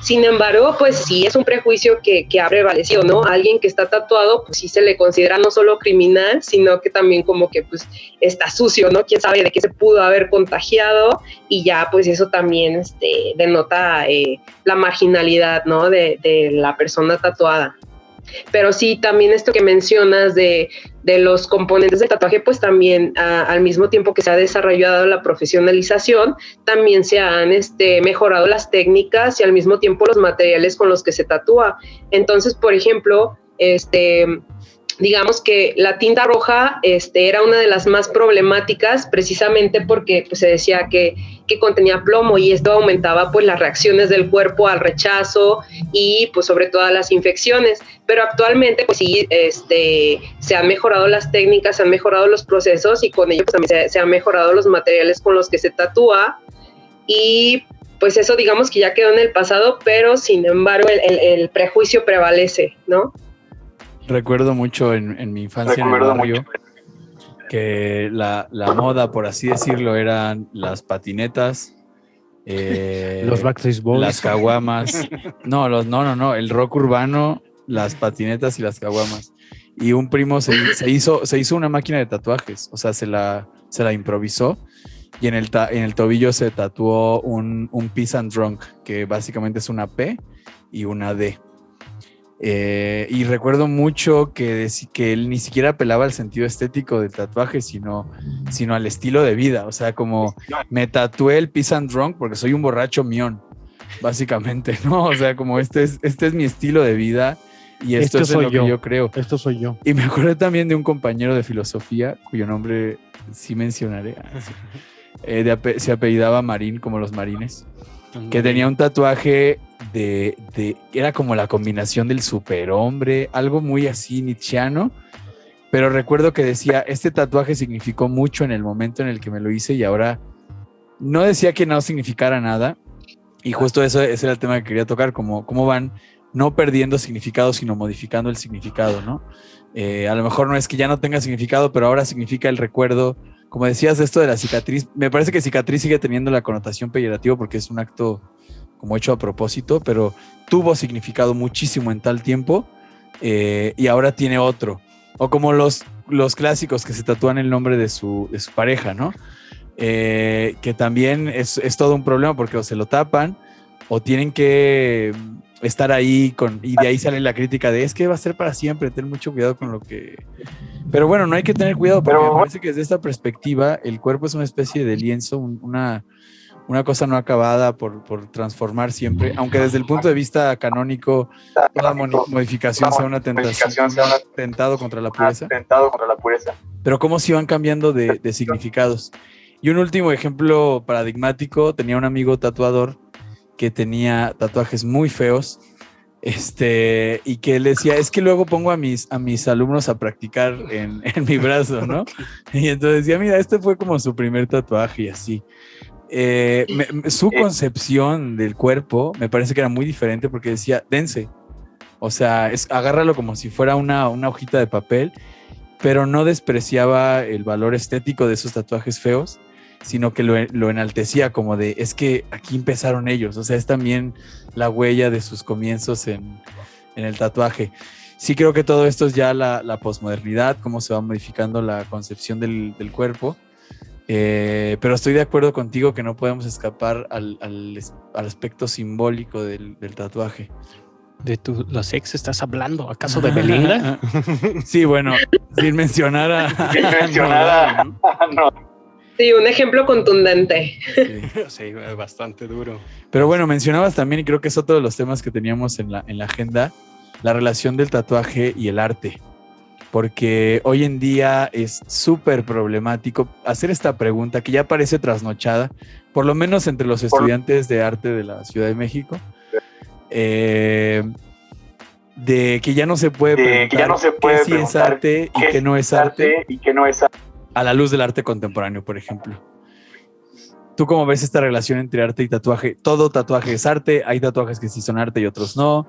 F: Sin embargo, pues sí es un prejuicio que ha prevalecido, ¿no? Alguien que está tatuado, pues sí se le considera no solo criminal, sino que también como que pues está sucio, ¿no? Quién sabe de qué se pudo haber contagiado, y ya pues eso también denota la marginalidad, ¿no? De la persona tatuada. Pero sí, también esto que mencionas de los componentes del tatuaje, pues también al mismo tiempo que se ha desarrollado la profesionalización, también se han mejorado las técnicas y al mismo tiempo los materiales con los que se tatúa. Entonces, por ejemplo, digamos que la tinta roja era una de las más problemáticas precisamente porque pues, se decía que contenía plomo, y esto aumentaba pues las reacciones del cuerpo al rechazo y pues sobre todo a las infecciones. Pero actualmente pues sí se han mejorado las técnicas, se han mejorado los procesos, y con ello pues, también se han mejorado los materiales con los que se tatúa, y pues eso digamos que ya quedó en el pasado, pero sin embargo el prejuicio prevalece, ¿no?
E: Recuerdo mucho en mi infancia en el barrio que la moda, por así decirlo, eran las patinetas,
B: Los Backstreet Boys.
E: las caguamas. No, el rock urbano, las patinetas y las caguamas. Y un primo se hizo una máquina de tatuajes, o sea, se la improvisó, y en el tobillo se tatuó un Peace and Drunk, que básicamente es una P y una D. Y recuerdo mucho que él ni siquiera apelaba al sentido estético del tatuaje, sino al estilo de vida. O sea, como me tatué el Peace and Drunk porque soy un borracho mión, básicamente, ¿no? O sea, como este es mi estilo de vida, y esto es en lo que yo creo.
B: Esto soy yo.
E: Y me acordé también de un compañero de filosofía, cuyo nombre sí mencionaré, se apellidaba Marín, como los marines, que tenía un tatuaje era como la combinación del superhombre, algo muy así nietzscheano, pero recuerdo que decía, este tatuaje significó mucho en el momento en el que me lo hice, y ahora no decía que no significara nada, y justo ese era el tema que quería tocar, cómo van no perdiendo significado, sino modificando el significado, ¿no? A lo mejor no es que ya no tenga significado, pero ahora significa el recuerdo. Como decías, esto de la cicatriz, me parece que cicatriz sigue teniendo la connotación peyorativa porque es un acto como hecho a propósito, pero tuvo significado muchísimo en tal tiempo, y ahora tiene otro. O como los clásicos que se tatúan el nombre de su pareja, ¿no? Que también es todo un problema porque o se lo tapan o tienen que estar ahí y de ahí sale la crítica de es que va a ser para siempre, ten mucho cuidado con lo que... Pero bueno, no hay que tener cuidado porque me parece que desde esta perspectiva el cuerpo es una especie de lienzo, una cosa no acabada por transformar siempre, aunque desde el punto de vista canónico toda modificación sea una tentación, un atentado contra la pureza. Pero cómo se van cambiando de significados. Y un último ejemplo paradigmático, tenía un amigo tatuador que tenía tatuajes muy feos, y que él decía, es que luego pongo a mis alumnos a practicar en mi brazo, ¿no? Y entonces decía, mira, este fue como su primer tatuaje y así. Su concepción del cuerpo me parece que era muy diferente porque decía, dense, o sea, agárralo como si fuera una hojita de papel, pero no despreciaba el valor estético de esos tatuajes feos, sino que lo enaltecía como de, es que aquí empezaron ellos, o sea, es también la huella de sus comienzos en el tatuaje. Sí creo que todo esto es ya la posmodernidad, cómo se va modificando la concepción del cuerpo, pero estoy de acuerdo contigo que no podemos escapar al aspecto simbólico del tatuaje.
D: ¿De los ex estás hablando? ¿Acaso de Belinda?
E: Sí, bueno, sin mencionar a...
F: No. Sí, un ejemplo contundente.
D: Sí, bastante duro.
E: Pero bueno, mencionabas también, y creo que es otro de los temas que teníamos en la agenda, la relación del tatuaje y el arte. Porque hoy en día es súper problemático hacer esta pregunta que ya parece trasnochada, por lo menos entre los estudiantes de arte de la Ciudad de México, de que ya no se puede preguntar qué sí es arte y qué no es arte. A la luz del arte contemporáneo, por ejemplo. ¿Tú cómo ves esta relación entre arte y tatuaje? ¿Todo tatuaje es arte? ¿Hay tatuajes que sí son arte y otros no?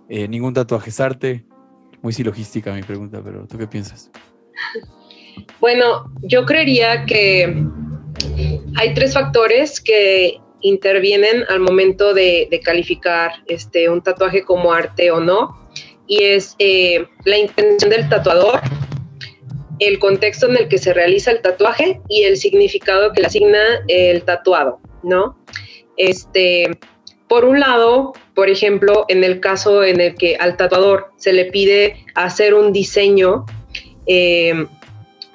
E: ¿Ningún tatuaje es arte? Muy silogística mi pregunta, pero ¿tú qué piensas?
F: Bueno, yo creería que hay tres factores que intervienen al momento de calificar un tatuaje como arte o no, y es la intención del tatuador, el contexto en el que se realiza el tatuaje y el significado que le asigna el tatuado, ¿no? Por un lado, por ejemplo, en el caso en el que al tatuador se le pide hacer un diseño,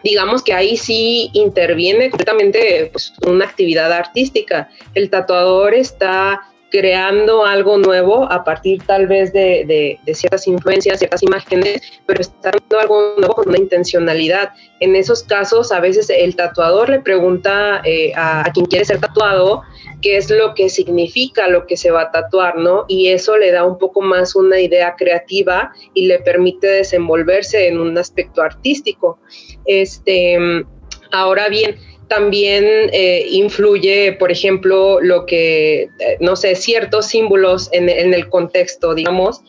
F: digamos que ahí sí interviene completamente pues, una actividad artística. El tatuador está creando algo nuevo a partir tal vez de ciertas influencias, ciertas imágenes, pero está haciendo algo nuevo con una intencionalidad. En esos casos, a veces el tatuador le pregunta a quien quiere ser tatuado qué es lo que significa lo que se va a tatuar, ¿no? Y eso le da un poco más una idea creativa y le permite desenvolverse en un aspecto artístico. Ahora bien, también influye, por ejemplo, lo que, no sé, ciertos símbolos en el contexto, digamos.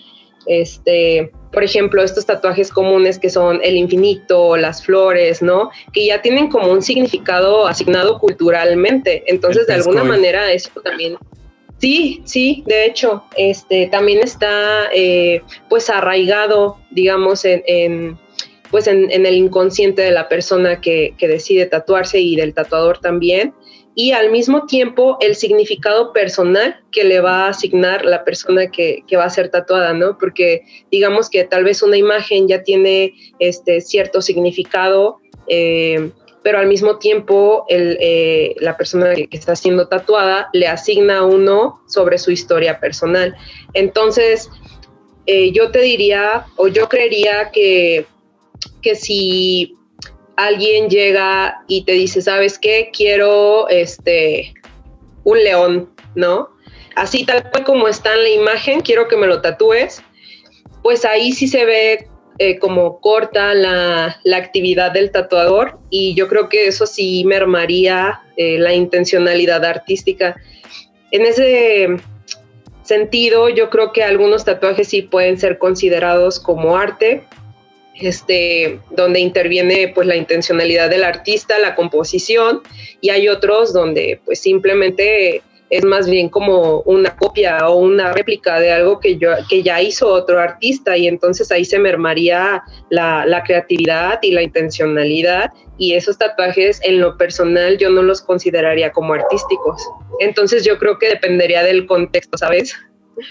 F: Por ejemplo, estos tatuajes comunes que son el infinito, las flores, ¿no? Que ya tienen como un significado asignado culturalmente. Entonces, de alguna manera, eso también... Sí, de hecho, también está, pues, arraigado, digamos, en el inconsciente de la persona que decide tatuarse y del tatuador también, y al mismo tiempo el significado personal que le va a asignar la persona que va a ser tatuada, ¿no? Porque digamos que tal vez una imagen ya tiene cierto significado, pero al mismo tiempo la persona que está siendo tatuada le asigna uno sobre su historia personal. Entonces, yo te diría, o yo creería que si alguien llega y te dice, ¿sabes qué? Quiero un león, ¿no? Así tal cual como está en la imagen, quiero que me lo tatúes, pues ahí sí se ve como corta la actividad del tatuador, y yo creo que eso sí mermaría la intencionalidad artística. En ese sentido, yo creo que algunos tatuajes sí pueden ser considerados como arte, donde interviene pues la intencionalidad del artista, la composición, y hay otros donde pues simplemente es más bien como una copia o una réplica de algo que ya hizo otro artista, y entonces ahí se mermaría la creatividad y la intencionalidad, y esos tatuajes en lo personal yo no los consideraría como artísticos. Entonces yo creo que dependería del contexto, ¿sabes?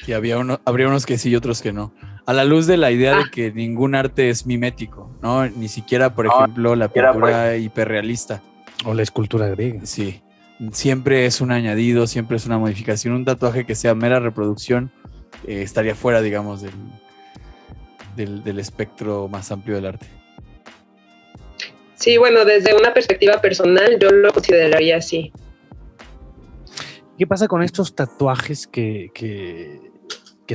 E: Sí, habría unos que sí y otros que no. A la luz de la idea de que ningún arte es mimético, ¿no? Ni siquiera, por ejemplo, la pintura hiperrealista.
B: O la escultura griega.
E: Sí. Siempre es un añadido, siempre es una modificación. Un tatuaje que sea mera reproducción estaría fuera, digamos, del espectro más amplio del arte.
F: Sí, bueno, desde una perspectiva personal yo lo consideraría así.
B: ¿Qué pasa con estos tatuajes que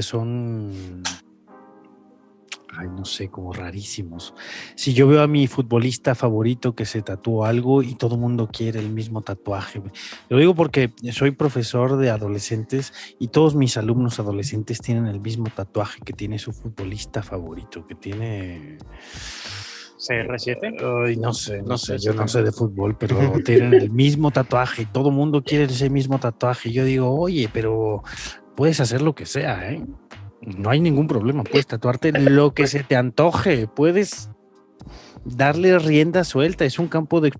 B: son... ay, no sé, como rarísimos? Si yo veo a mi futbolista favorito que se tatuó algo y todo el mundo quiere el mismo tatuaje. Lo digo porque soy profesor de adolescentes y todos mis alumnos adolescentes tienen el mismo tatuaje que tiene su futbolista favorito, que tiene...
D: ¿CR7?
B: Ay, no sé, yo no sé de fútbol, pero tienen el mismo tatuaje y todo el mundo quiere ese mismo tatuaje. Yo digo, oye, pero puedes hacer lo que sea, ¿eh? No hay ningún problema, puedes tatuarte lo que se te antoje, puedes darle rienda suelta, es un campo de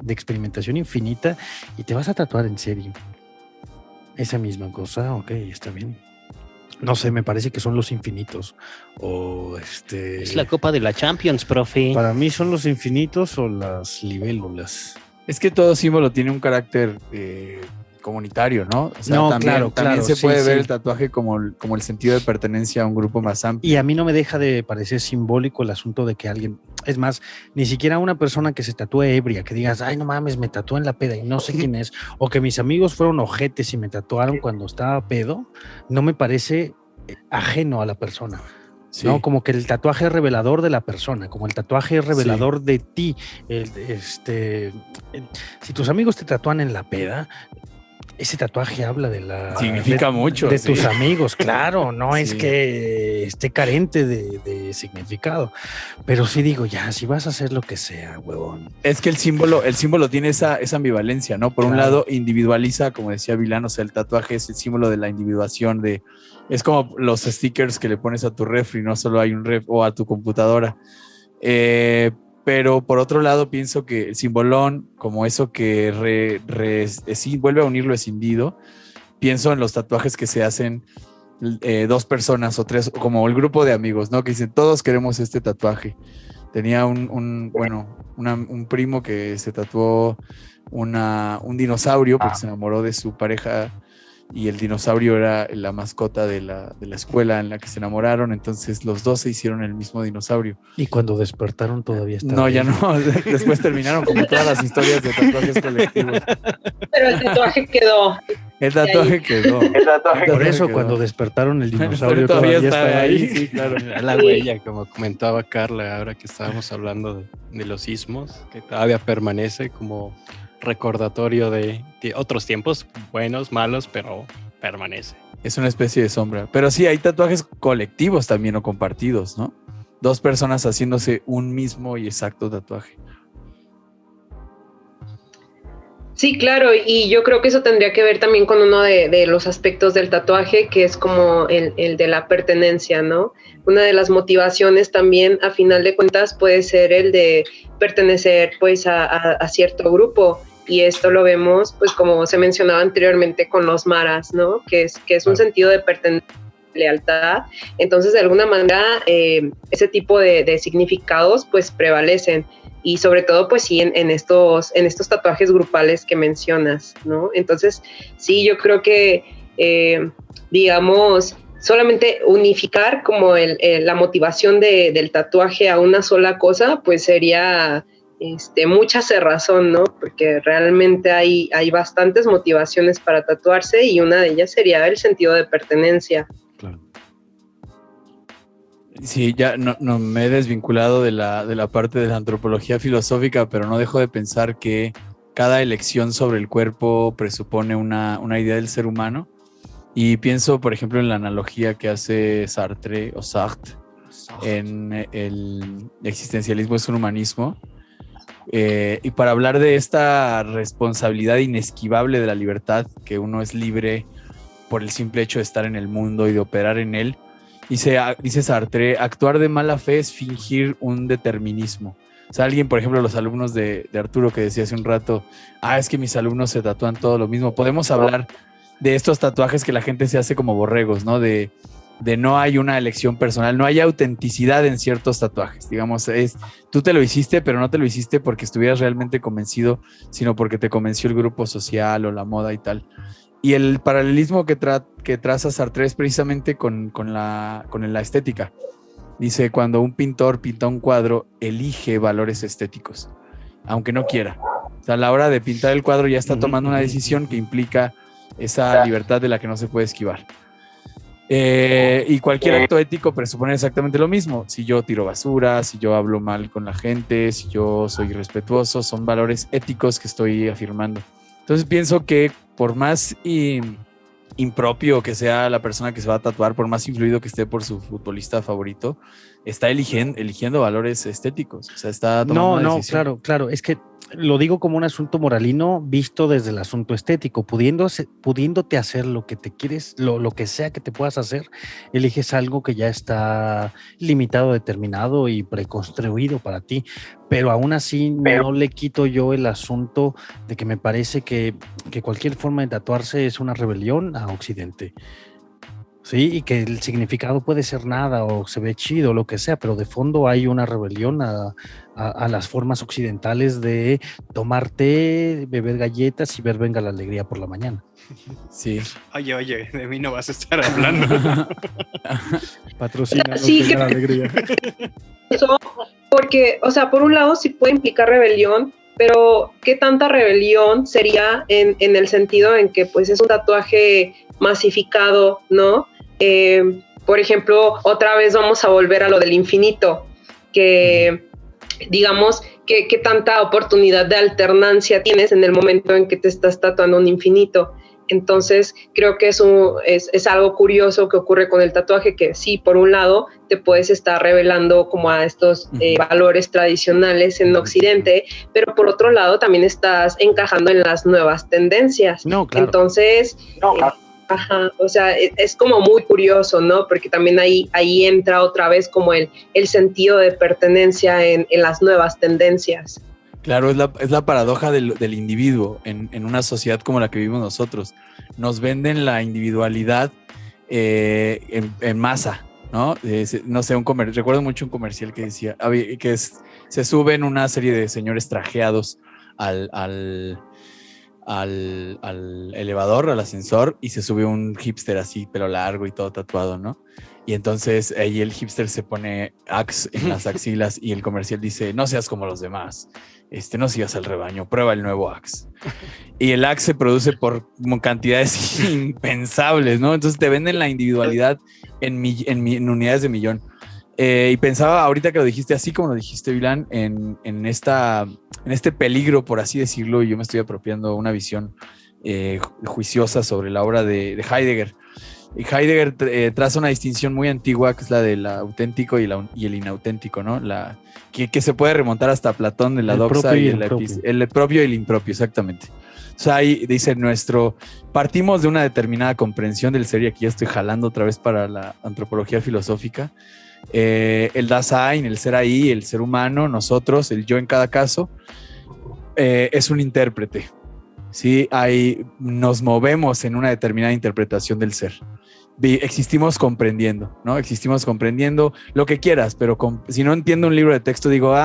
B: experimentación infinita y te vas a tatuar en serio. Esa misma cosa, ok, está bien. No sé, me parece que son los infinitos o
D: Es la Copa de la Champions, profe.
B: Para mí son los infinitos o las libélulas.
E: Es que todo símbolo tiene un carácter comunitario, ¿no? O sea,
B: No,
E: también se
B: sí,
E: puede ver
B: sí.
E: el tatuaje como el sentido de pertenencia a un grupo más amplio.
B: Y a mí no me deja de parecer simbólico el asunto de que alguien, es más, ni siquiera una persona que se tatúe ebria, que digas, ay, no mames, me tatué en la peda y no sé quién es, o que mis amigos fueron ojetes y me tatuaron cuando estaba pedo, no me parece ajeno a la persona. Sí. ¿No? Como que el tatuaje es revelador de la persona, como el tatuaje es revelador de ti. Si tus amigos te tatúan en la peda, ese tatuaje habla de la...
E: Significa mucho.
B: De
E: sí.
B: tus amigos, claro, no es
E: Sí.
B: que esté carente de significado, pero sí digo, ya, si vas a hacer lo que sea, huevón.
E: Es que el símbolo tiene esa ambivalencia, ¿no? Por un
B: Claro.
E: lado, individualiza, como decía Vilán, o sea, el tatuaje es el símbolo de la individuación, es como los stickers que le pones a tu refri, no solo hay un ref o a tu computadora. Pero por otro lado, pienso que el simbolón, como eso que vuelve a unir lo escindido, pienso en los tatuajes que se hacen 2 personas o 3, como el grupo de amigos, ¿no? Que dicen, todos queremos este tatuaje. Tenía un primo que se tatuó un dinosaurio porque se enamoró de su pareja y el dinosaurio era la mascota de la escuela en la que se enamoraron, entonces los 2 se hicieron el mismo dinosaurio.
B: Y cuando despertaron todavía estaba.
E: No, ya no, después terminaron como todas las historias de tatuajes colectivos.
F: Pero el tatuaje quedó.
E: El tatuaje quedó.
B: Por eso, cuando despertaron el dinosaurio
E: todavía
B: todavía
E: está
B: estaba ahí.
E: Sí, claro.
D: La huella, como comentaba Carla, ahora que estábamos hablando de los sismos, que todavía permanece como recordatorio de otros tiempos, buenos, malos, pero permanece.
E: Es una especie de sombra. Pero sí, hay tatuajes colectivos también o compartidos, ¿no? 2 personas haciéndose un mismo y exacto tatuaje.
F: Sí, claro, y yo creo que eso tendría que ver también con uno de los aspectos del tatuaje, que es como el de la pertenencia, ¿no? Una de las motivaciones también, a final de cuentas, puede ser el de pertenecer, pues, a cierto grupo, y esto lo vemos, pues, como se mencionaba anteriormente con los maras, ¿no? Que es un sentido de pertenencia, lealtad. Entonces, de alguna manera, ese tipo de significados, pues, prevalecen. Y sobre todo, pues sí, en estos tatuajes grupales que mencionas, ¿no? Entonces, sí, yo creo que, digamos, solamente unificar como la motivación del tatuaje a una sola cosa, pues sería mucha cerrazón, ¿no? Porque realmente hay bastantes motivaciones para tatuarse y una de ellas sería el sentido de pertenencia.
B: Claro.
E: Sí, ya no me he desvinculado de la parte de la antropología filosófica, pero no dejo de pensar que cada elección sobre el cuerpo presupone una idea del ser humano. Y pienso, por ejemplo, en la analogía que hace Sartre en el existencialismo es un humanismo. Y para hablar de esta responsabilidad inesquivable de la libertad, que uno es libre por el simple hecho de estar en el mundo y de operar en él, dice Sartre, actuar de mala fe es fingir un determinismo. O sea, alguien, por ejemplo, los alumnos de Arturo que decía hace un rato, es que mis alumnos se tatúan todo lo mismo. Podemos hablar de estos tatuajes que la gente se hace como borregos, ¿no? De no hay una elección personal, no hay autenticidad en ciertos tatuajes. Digamos, tú te lo hiciste, pero no te lo hiciste porque estuvieras realmente convencido, sino porque te convenció el grupo social o la moda y tal. Y el paralelismo que traza Sartre es precisamente con la estética. Dice, cuando un pintor pinta un cuadro, elige valores estéticos, aunque no quiera. O sea, a la hora de pintar el cuadro ya está tomando una decisión que implica esa libertad de la que no se puede esquivar. Y cualquier acto ético presupone exactamente lo mismo. Si yo tiro basura, si yo hablo mal con la gente, si yo soy irrespetuoso, son valores éticos que estoy afirmando. Entonces pienso que por más impropio que sea la persona que se va a tatuar, por más influido que esté por su futbolista favorito, está eligiendo valores estéticos. O sea, está tomando una decisión.
B: Claro. Es que lo digo como un asunto moralino visto desde el asunto estético. Pudiéndote hacer lo que te quieres, lo que sea que te puedas hacer, eliges algo que ya está limitado, determinado y preconstruido para ti. Pero aún así no le quito yo el asunto de que me parece que cualquier forma de tatuarse es una rebelión a Occidente. Sí, y que el significado puede ser nada o se ve chido, lo que sea, pero de fondo hay una rebelión a las formas occidentales de tomar té, beber galletas y ver Venga la Alegría por la mañana.
E: Sí.
D: Oye, de mí no vas a estar hablando.
B: Patrocina
F: Sí,
B: Venga la Alegría.
F: Eso, porque, o sea, por un lado sí puede implicar rebelión, pero ¿qué tanta rebelión sería en el sentido en que pues es un tatuaje masificado, ¿no? Por ejemplo, otra vez vamos a volver a lo del infinito, que digamos que tanta oportunidad de alternancia tienes en el momento en que te estás tatuando un infinito. Entonces, creo que eso es algo curioso que ocurre con el tatuaje, que sí, por un lado, te puedes estar revelando como a estos valores tradicionales en Occidente, pero por otro lado también estás encajando en las nuevas tendencias.
B: No, claro.
F: Entonces, o sea, es como muy curioso, ¿no? Porque también ahí entra otra vez como el sentido de pertenencia en las nuevas tendencias.
E: Claro, es la paradoja del individuo en una sociedad como la que vivimos nosotros. Nos venden la individualidad en masa, ¿no? No sé, recuerdo mucho un comercial que decía se suben una serie de señores trajeados al elevador, al ascensor, y se sube un hipster así, pelo largo y todo tatuado, ¿no? Y entonces ahí el hipster se pone Axe en las axilas y el comercial dice: no seas como los demás, no sigas al rebaño, prueba el nuevo Axe. Y el Axe se produce por cantidades impensables, ¿no? Entonces te venden la individualidad en unidades de millón. Y pensaba ahorita que lo dijiste, así como lo dijiste, Vilán, en este peligro, por así decirlo, y yo me estoy apropiando una visión juiciosa sobre la obra de Heidegger. Y Heidegger traza una distinción muy antigua, que es la del auténtico y el inauténtico, ¿no? Que se puede remontar hasta Platón, de la doxa y el propio y el impropio, exactamente. O sea, ahí dice partimos de una determinada comprensión del ser, y aquí ya estoy jalando otra vez para la antropología filosófica. El Dasein, el ser ahí, el ser humano, nosotros, el yo en cada caso, es un intérprete. ¿Sí? Nos movemos en una determinada interpretación del ser. Existimos comprendiendo, ¿no? Existimos comprendiendo lo que quieras, pero si no entiendo un libro de texto, digo,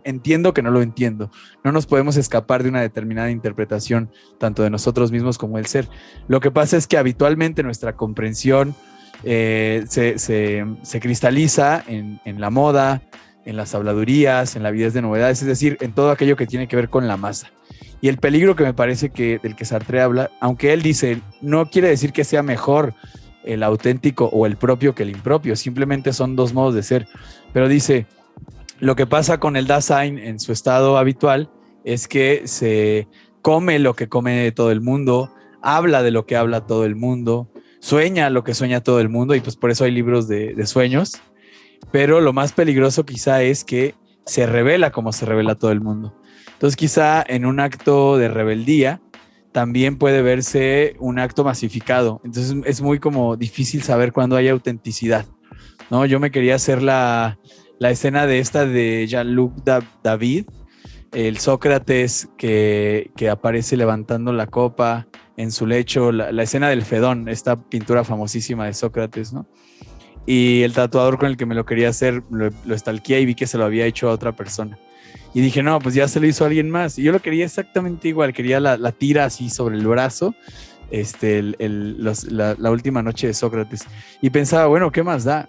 E: entiendo que no lo entiendo. No nos podemos escapar de una determinada interpretación, tanto de nosotros mismos como del ser. Lo que pasa es que habitualmente nuestra comprensión se cristaliza en la moda, en las habladurías, en la avidez de novedades, es decir, en todo aquello que tiene que ver con la masa. Y el peligro que me parece del que Sartre habla, aunque él dice, no quiere decir que sea mejor el auténtico o el propio que el impropio, simplemente son dos modos de ser. Pero dice, lo que pasa con el Dasein en su estado habitual es que se come lo que come todo el mundo, habla de lo que habla todo el mundo, sueña lo que sueña todo el mundo, y pues por eso hay libros de sueños. Pero lo más peligroso quizá es que se revela como se revela todo el mundo. Entonces quizá en un acto de rebeldía también puede verse un acto masificado. Entonces es muy como difícil saber cuándo hay autenticidad, ¿no? Yo me quería hacer la escena de Jean-Luc David, el Sócrates que aparece levantando la copa en su lecho, la escena del Fedón, esta pintura famosísima de Sócrates, ¿no? Y el tatuador con el que me lo quería hacer, lo stalkeé y vi que se lo había hecho a otra persona. Y dije, no, pues ya se lo hizo a alguien más. Y yo lo quería exactamente igual, quería la tira así sobre el brazo, la última noche de Sócrates. Y pensaba, bueno, ¿qué más da?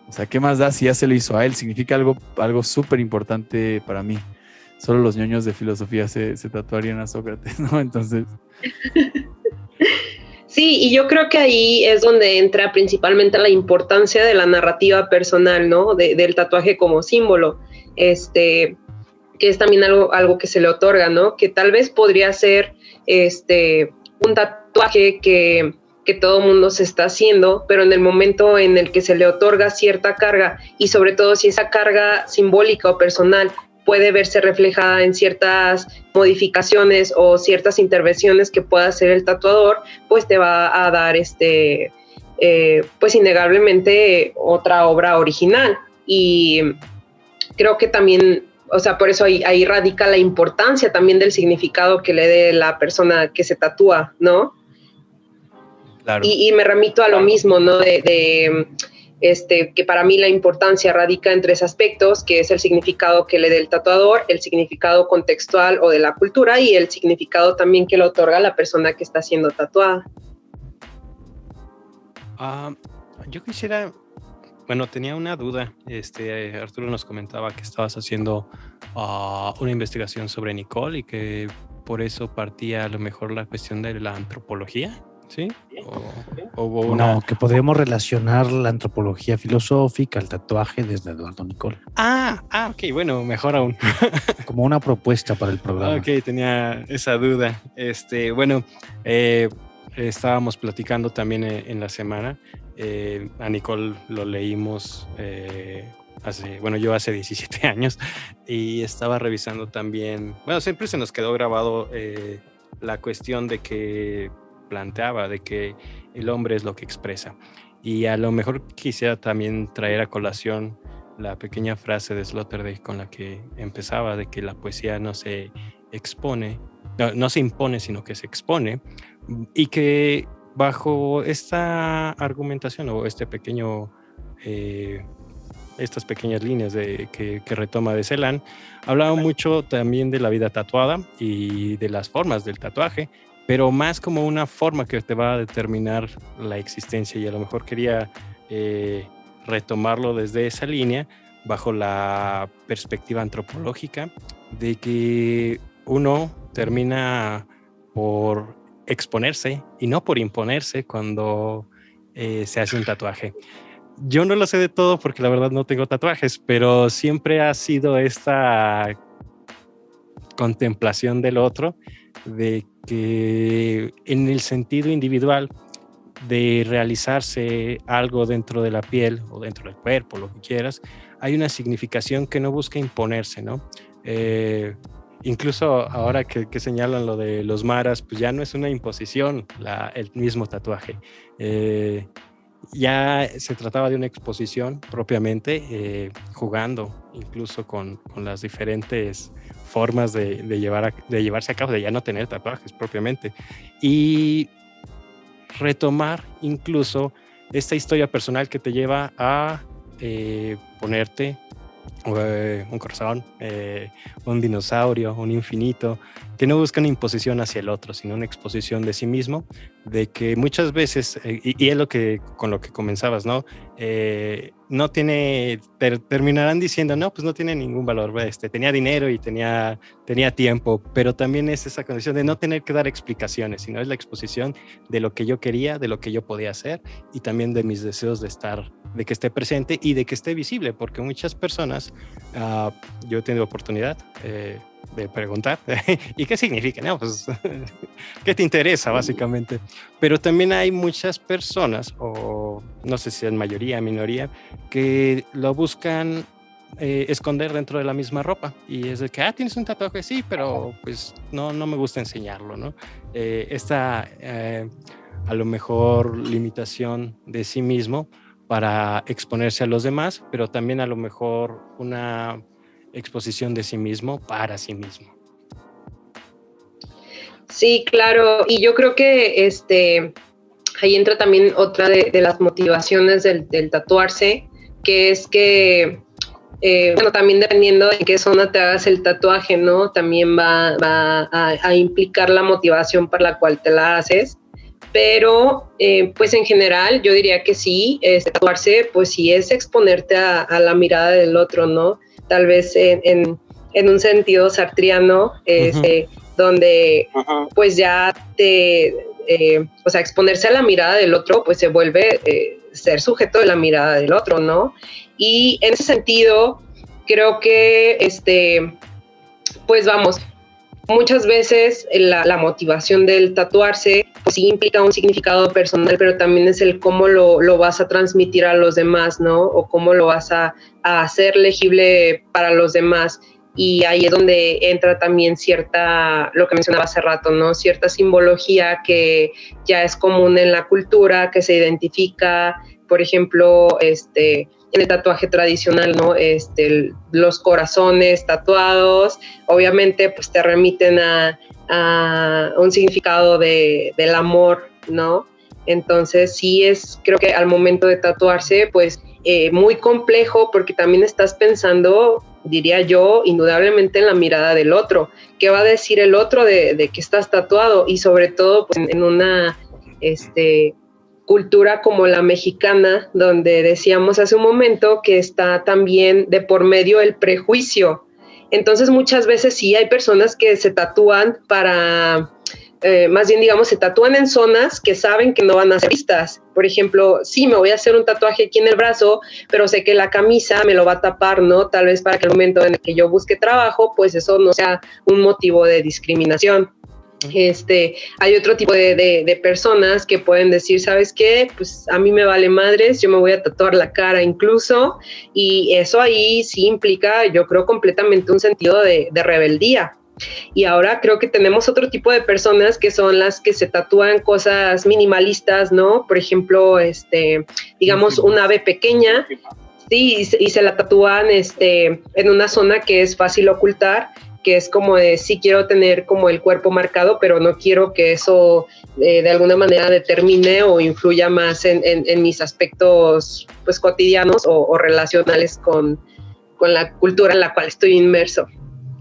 E: O sea, ¿qué más da si ya se lo hizo a él? Significa algo súper importante para mí. Solo los ñoños de filosofía se tatuarían a Sócrates, ¿no? Entonces...
F: Sí, y yo creo que ahí es donde entra principalmente la importancia de la narrativa personal, ¿no? Del tatuaje como símbolo, que es también algo que se le otorga, ¿no? Que tal vez podría ser un tatuaje que todo mundo se está haciendo, pero en el momento en el que se le otorga cierta carga, y sobre todo si esa carga simbólica o personal puede verse reflejada en ciertas modificaciones o ciertas intervenciones que pueda hacer el tatuador, pues te va a dar pues innegablemente otra obra original. Y creo que también, o sea, por eso ahí radica la importancia también del significado que le dé la persona que se tatúa, ¿no? Claro. Y me remito a lo mismo, ¿no? Que para mí la importancia radica en 3 aspectos, que es el significado que le dé el tatuador, el significado contextual o de la cultura, y el significado también que le otorga la persona que está siendo tatuada.
D: Yo quisiera, bueno, tenía una duda. Arturo nos comentaba que estabas haciendo una investigación sobre Nicole y que por eso partía a lo mejor la cuestión de la antropología. ¿Sí?
B: No, que podríamos relacionar la antropología filosófica al tatuaje desde Eduardo Nicole.
D: Ok, bueno, mejor aún.
B: Como una propuesta para el programa.
D: Ok, tenía esa duda. Bueno, estábamos platicando también en la semana. A Nicole lo leímos yo hace 17 años y estaba revisando también, siempre se nos quedó grabado la cuestión de que planteaba de que el hombre es lo que expresa. Y a lo mejor quisiera también traer a colación la pequeña frase de Sloterdijk con la que empezaba, de que la poesía no se expone, no se impone, sino que se expone, y que bajo esta argumentación o estas pequeñas líneas que retoma de Celan, hablaba mucho también de la vida tatuada y de las formas del tatuaje, pero más como una forma que te va a determinar la existencia, y a lo mejor quería retomarlo desde esa línea, bajo la perspectiva antropológica, de que uno termina por exponerse y no por imponerse cuando se hace un tatuaje. Yo no lo sé de todo porque la verdad no tengo tatuajes, pero siempre ha sido esta contemplación del otro, de que en el sentido individual de realizarse algo dentro de la piel o dentro del cuerpo, lo que quieras, hay una significación que no busca imponerse, ¿no? Incluso ahora que señalan lo de los maras, pues ya no es una imposición el mismo tatuaje. Ya se trataba de una exposición propiamente, jugando incluso con las diferentes formas de llevarse a cabo, de ya no tener tatuajes propiamente. Y retomar incluso esta historia personal que te lleva a ponerte un corazón, un dinosaurio, un infinito, que no busca una imposición hacia el otro, sino una exposición de sí mismo, de que muchas veces, y es con lo que comenzabas, ¿no? No terminarán diciendo, no, pues no tiene ningún valor, tenía dinero y tenía tiempo, pero también es esa condición de no tener que dar explicaciones, sino es la exposición de lo que yo quería, de lo que yo podía hacer, y también de mis deseos de que esté presente y de que esté visible, porque muchas personas, yo he tenido oportunidad de preguntar, ¿y qué significa? No, pues, ¿qué te interesa básicamente? Pero también hay muchas personas, o no sé si es mayoría, minoría, que lo buscan esconder dentro de la misma ropa, y es de que, tienes un tatuaje, sí, pero pues no me gusta enseñarlo, ¿no? Esta a lo mejor limitación de sí mismo para exponerse a los demás, pero también a lo mejor una exposición de sí mismo para sí mismo.
F: Sí, claro, y yo creo que ahí entra también otra de las motivaciones del tatuarse, que es que, también dependiendo en qué zona te hagas el tatuaje, ¿no? También va a implicar la motivación para la cual te la haces, pero pues en general yo diría que sí, tatuarse pues sí es exponerte a la mirada del otro, ¿no? Tal vez en un sentido sartriano, donde pues ya exponerse a la mirada del otro pues se vuelve ser sujeto de la mirada del otro, ¿no? Y en ese sentido creo que pues vamos, muchas veces la motivación del tatuarse pues sí implica un significado personal, pero también es el cómo lo vas a transmitir a los demás, ¿no? O cómo lo vas a hacer legible para los demás. Y ahí es donde entra también lo que mencionaba hace rato, ¿no? Cierta simbología que ya es común en la cultura, que se identifica, por ejemplo, en el tatuaje tradicional, ¿no? Los corazones tatuados, obviamente, pues te remiten a un significado del amor, ¿no? Entonces, sí creo que al momento de tatuarse, pues, muy complejo, porque también estás pensando, diría yo, indudablemente en la mirada del otro. ¿Qué va a decir el otro de que estás tatuado? Y sobre todo, pues, en una, cultura como la mexicana, donde decíamos hace un momento que está también de por medio el prejuicio. Entonces muchas veces sí hay personas que se tatúan para, más bien digamos, se tatúan en zonas que saben que no van a ser vistas. Por ejemplo, sí, me voy a hacer un tatuaje aquí en el brazo, pero sé que la camisa me lo va a tapar, ¿no? Tal vez para que el momento en el que yo busque trabajo, pues eso no sea un motivo de discriminación. Hay otro tipo de personas que pueden decir, ¿sabes qué? Pues a mí me vale madres, yo me voy a tatuar la cara incluso, y eso ahí sí implica, yo creo, completamente un sentido de rebeldía. Y ahora creo que tenemos otro tipo de personas que son las que se tatúan cosas minimalistas, ¿no? Por ejemplo, digamos, un ave pequeña, sí, y se la tatúan en una zona que es fácil ocultar, que es como de sí quiero tener como el cuerpo marcado, pero no quiero que eso de alguna manera determine o influya más en mis aspectos pues cotidianos o relacionales con la cultura en la cual estoy inmerso.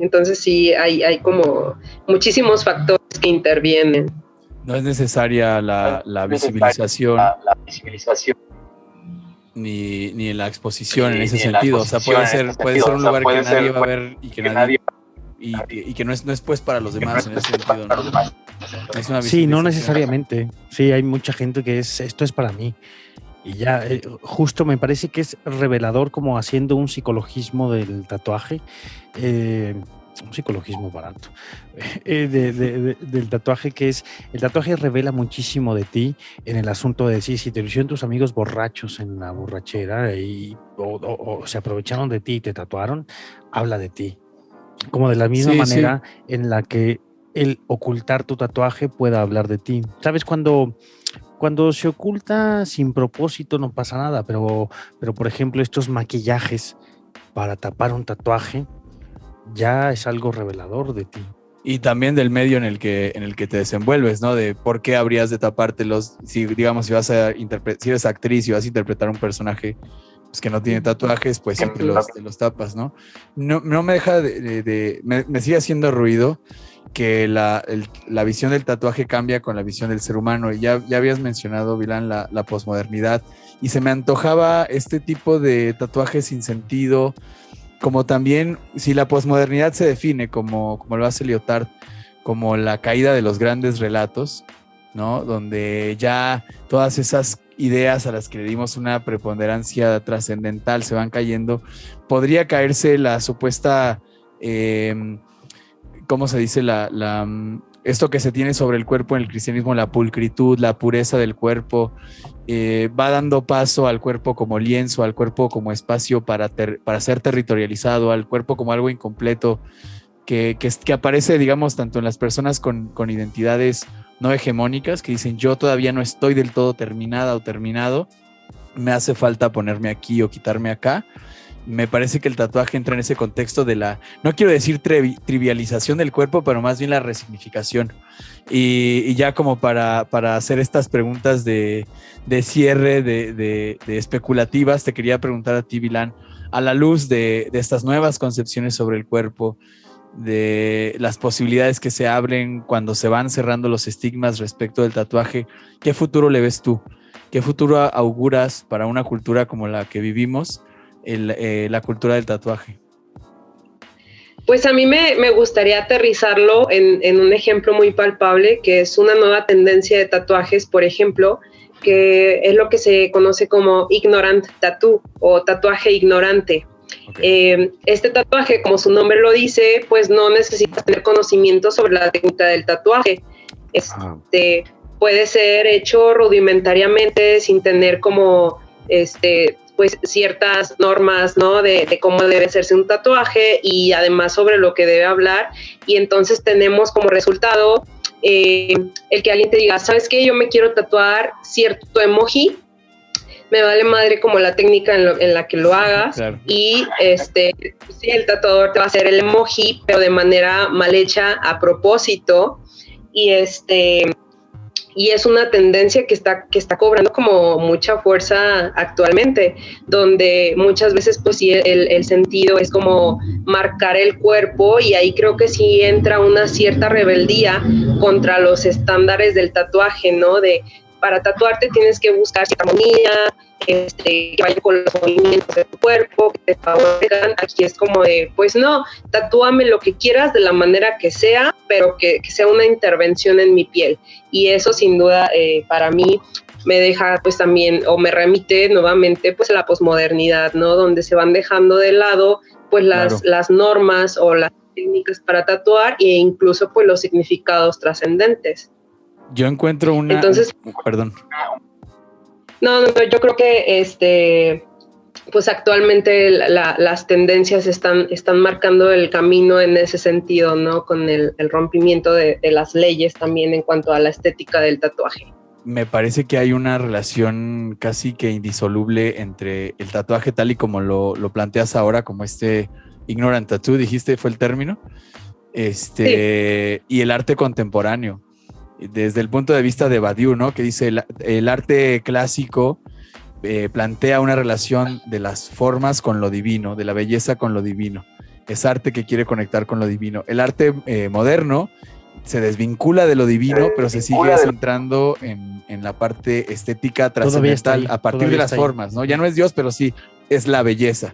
F: Entonces sí, hay como muchísimos factores que intervienen.
E: No es necesaria la visibilización. Ni la exposición en ese sentido. O sea, puede ser un lugar que nadie va a ver y que no es pues para los demás en ese sentido, ¿no? Es una
B: sí, no necesariamente. Sí, hay mucha gente que esto es para mí. Y ya, justo me parece que es revelador como haciendo un psicologismo del tatuaje, un psicologismo barato, del tatuaje, que es, el tatuaje revela muchísimo de ti en el asunto de decir, si te lo hicieron tus amigos borrachos en la borrachera o se aprovecharon de ti y te tatuaron, habla de ti. Como de la misma manera en la que el ocultar tu tatuaje pueda hablar de ti. ¿Sabes? Cuando se oculta sin propósito no pasa nada, pero por ejemplo estos maquillajes para tapar un tatuaje ya es algo revelador de ti.
E: Y también del medio en el que te desenvuelves, ¿no? De por qué habrías de tapártelos, si eres actriz y vas a interpretar un personaje pues, que no tiene tatuajes, pues siempre te los tapas, ¿no? No me deja me sigue haciendo ruido que la visión del tatuaje cambia con la visión del ser humano. Y ya habías mencionado, Vilán, la posmodernidad, y se me antojaba este tipo de tatuajes sin sentido, como también, si la posmodernidad se define como lo hace Lyotard, como la caída de los grandes relatos, ¿no? Donde ya todas esas ideas a las que le dimos una preponderancia trascendental se van cayendo, podría caerse la supuesta, ¿cómo se dice? Esto que se tiene sobre el cuerpo en el cristianismo, la pulcritud, la pureza del cuerpo, va dando paso al cuerpo como lienzo, al cuerpo como espacio para ser territorializado, al cuerpo como algo incompleto, que aparece, digamos, tanto en las personas con identidades no hegemónicas, que dicen yo todavía no estoy del todo terminada o terminado, me hace falta ponerme aquí o quitarme acá. Me parece que el tatuaje entra en ese contexto de no quiero decir trivialización del cuerpo, pero más bien la resignificación. Y ya como para hacer estas preguntas de cierre, de especulativas, te quería preguntar a ti, Vilán, a la luz de estas nuevas concepciones sobre el cuerpo, de las posibilidades que se abren cuando se van cerrando los estigmas respecto del tatuaje, ¿qué futuro le ves tú? ¿Qué futuro auguras para una cultura como la que vivimos? La cultura del tatuaje.
F: Pues a mí me gustaría aterrizarlo en un ejemplo muy palpable, que es una nueva tendencia de tatuajes, por ejemplo, que es lo que se conoce como ignorant tattoo o tatuaje ignorante. Okay. Este tatuaje, como su nombre lo dice, pues no necesitas tener conocimiento sobre la técnica del tatuaje. Puede ser hecho rudimentariamente sin tener como pues ciertas normas, ¿no? De cómo debe hacerse un tatuaje y además sobre lo que debe hablar. Y entonces tenemos como resultado el que alguien te diga, ¿sabes qué? Yo me quiero tatuar cierto emoji. Me vale madre como la técnica en la que lo hagas. Claro. Y sí, el tatuador te va a hacer el emoji, pero de manera mal hecha a propósito. Y es una tendencia que está cobrando como mucha fuerza actualmente, donde muchas veces pues sí el sentido es como marcar el cuerpo, y ahí creo que sí entra una cierta rebeldía contra los estándares del tatuaje, ¿no? Para tatuarte tienes que buscar cierta armonía, que vaya con los movimientos de tu cuerpo, que te favorezcan. Aquí es como de, pues no, tatúame lo que quieras de la manera que sea, pero que sea una intervención en mi piel. Y eso sin duda para mí me deja pues también, o me remite nuevamente pues a la posmodernidad, ¿no? Donde se van dejando de lado pues las normas o las técnicas para tatuar e incluso pues los significados trascendentes.
E: Yo encuentro una...
F: Entonces,
E: perdón.
F: No, yo creo que pues actualmente las tendencias están marcando el camino en ese sentido, ¿no? Con el rompimiento de las leyes también en cuanto a la estética del tatuaje.
E: Me parece que hay una relación casi que indisoluble entre el tatuaje tal y como lo planteas ahora, como ignorant tattoo, dijiste, fue el término,
F: Sí.
E: Y el arte contemporáneo. Desde el punto de vista de Badiou, ¿no? Que dice el arte clásico plantea una relación de las formas con lo divino, de la belleza con lo divino. Es arte que quiere conectar con lo divino. El arte moderno se desvincula de lo divino, pero se sigue centrando en la parte estética trascendental a partir de las formas, ¿no? Ya no es Dios, pero sí es la belleza.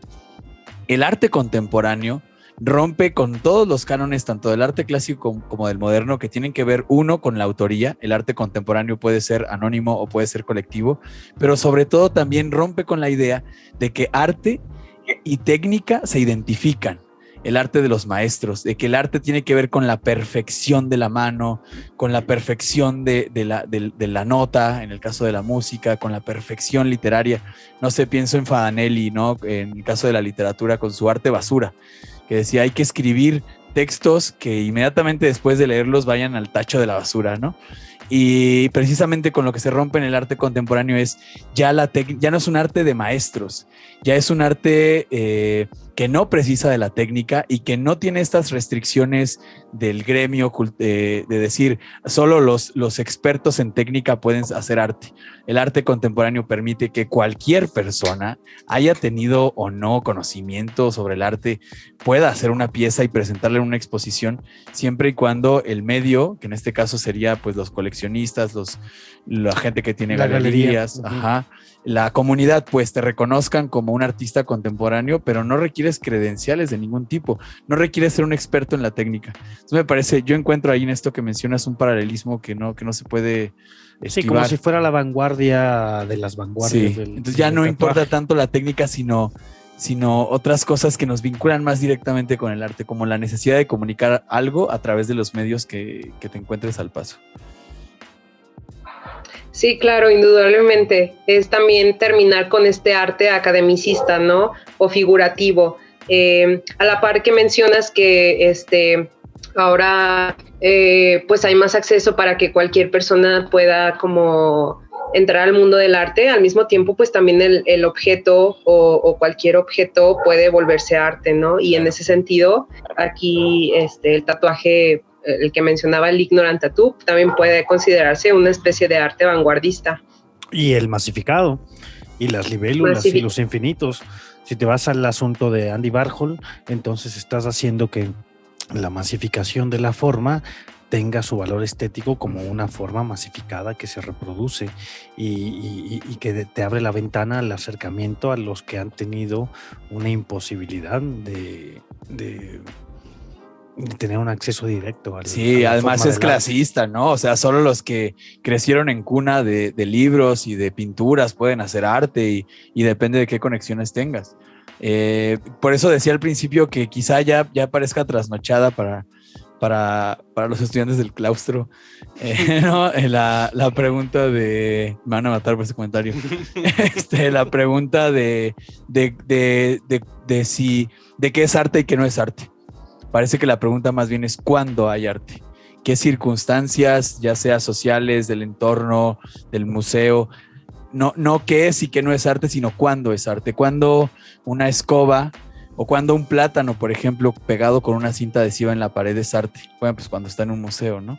E: El arte contemporáneo rompe con todos los cánones, tanto del arte clásico como del moderno, que tienen que ver, uno, con la autoría. El arte contemporáneo puede ser anónimo o puede ser colectivo, pero sobre todo también rompe con la idea de que arte y técnica se identifican. El arte de los maestros, de que el arte tiene que ver con la perfección de la mano, con la perfección de la nota, en el caso de la música, con la perfección literaria. No sé, pienso en Fadanelli, ¿no? En el caso de la literatura, con su arte basura, que decía, hay que escribir textos que inmediatamente después de leerlos vayan al tacho de la basura, ¿no? Y precisamente con lo que se rompe en el arte contemporáneo es ya no es un arte de maestros, ya es un arte que no precisa de la técnica y que no tiene estas restricciones del gremio de decir solo los expertos en técnica pueden hacer arte. El arte contemporáneo permite que cualquier persona, haya tenido o no conocimiento sobre el arte, pueda hacer una pieza y presentarla en una exposición, siempre y cuando el medio, que en este caso sería pues los coleccionistas, la gente que tiene galerías, la comunidad, pues te reconozcan como un artista contemporáneo, pero no requieres credenciales de ningún tipo, no requieres ser un experto en la técnica. Entonces me parece, yo encuentro ahí en esto que mencionas un paralelismo que no se puede esquivar.
B: Sí, como si fuera la vanguardia de las vanguardias.
E: Sí. Entonces ya no importa tanto la técnica, sino otras cosas que nos vinculan más directamente con el arte, como la necesidad de comunicar algo a través de los medios que te encuentres al paso.
F: Sí, claro, indudablemente. Es también terminar con este arte academicista, ¿no? O figurativo. A la par que mencionas que ahora pues hay más acceso para que cualquier persona pueda como entrar al mundo del arte, al mismo tiempo pues también el objeto o cualquier objeto puede volverse arte, ¿no? Y en ese sentido, aquí el tatuaje, el que mencionaba, el ignorant tattoo, también puede considerarse una especie de arte vanguardista.
B: Y el masificado, y las libélulas, y los infinitos. Si te vas al asunto de Andy Warhol, entonces estás haciendo que la masificación de la forma tenga su valor estético como una forma masificada que se reproduce y que te abre la ventana al acercamiento a los que han tenido una imposibilidad de tener un acceso directo al,
E: sí, además es clasista, ¿no? O sea, solo los que crecieron en cuna de libros y de pinturas pueden hacer arte y depende de qué conexiones tengas. Por eso decía al principio que quizá ya parezca trasnochada para los estudiantes del claustro, ¿no? La pregunta de... Me van a matar por ese comentario. La pregunta de qué es arte y qué no es arte. Parece que la pregunta más bien es ¿cuándo hay arte? ¿Qué circunstancias, ya sea sociales, del entorno, del museo? No qué es y qué no es arte, sino cuándo es arte. ¿Cuándo una escoba o cuándo un plátano, por ejemplo, pegado con una cinta adhesiva en la pared es arte? Bueno, pues cuando está en un museo, ¿no?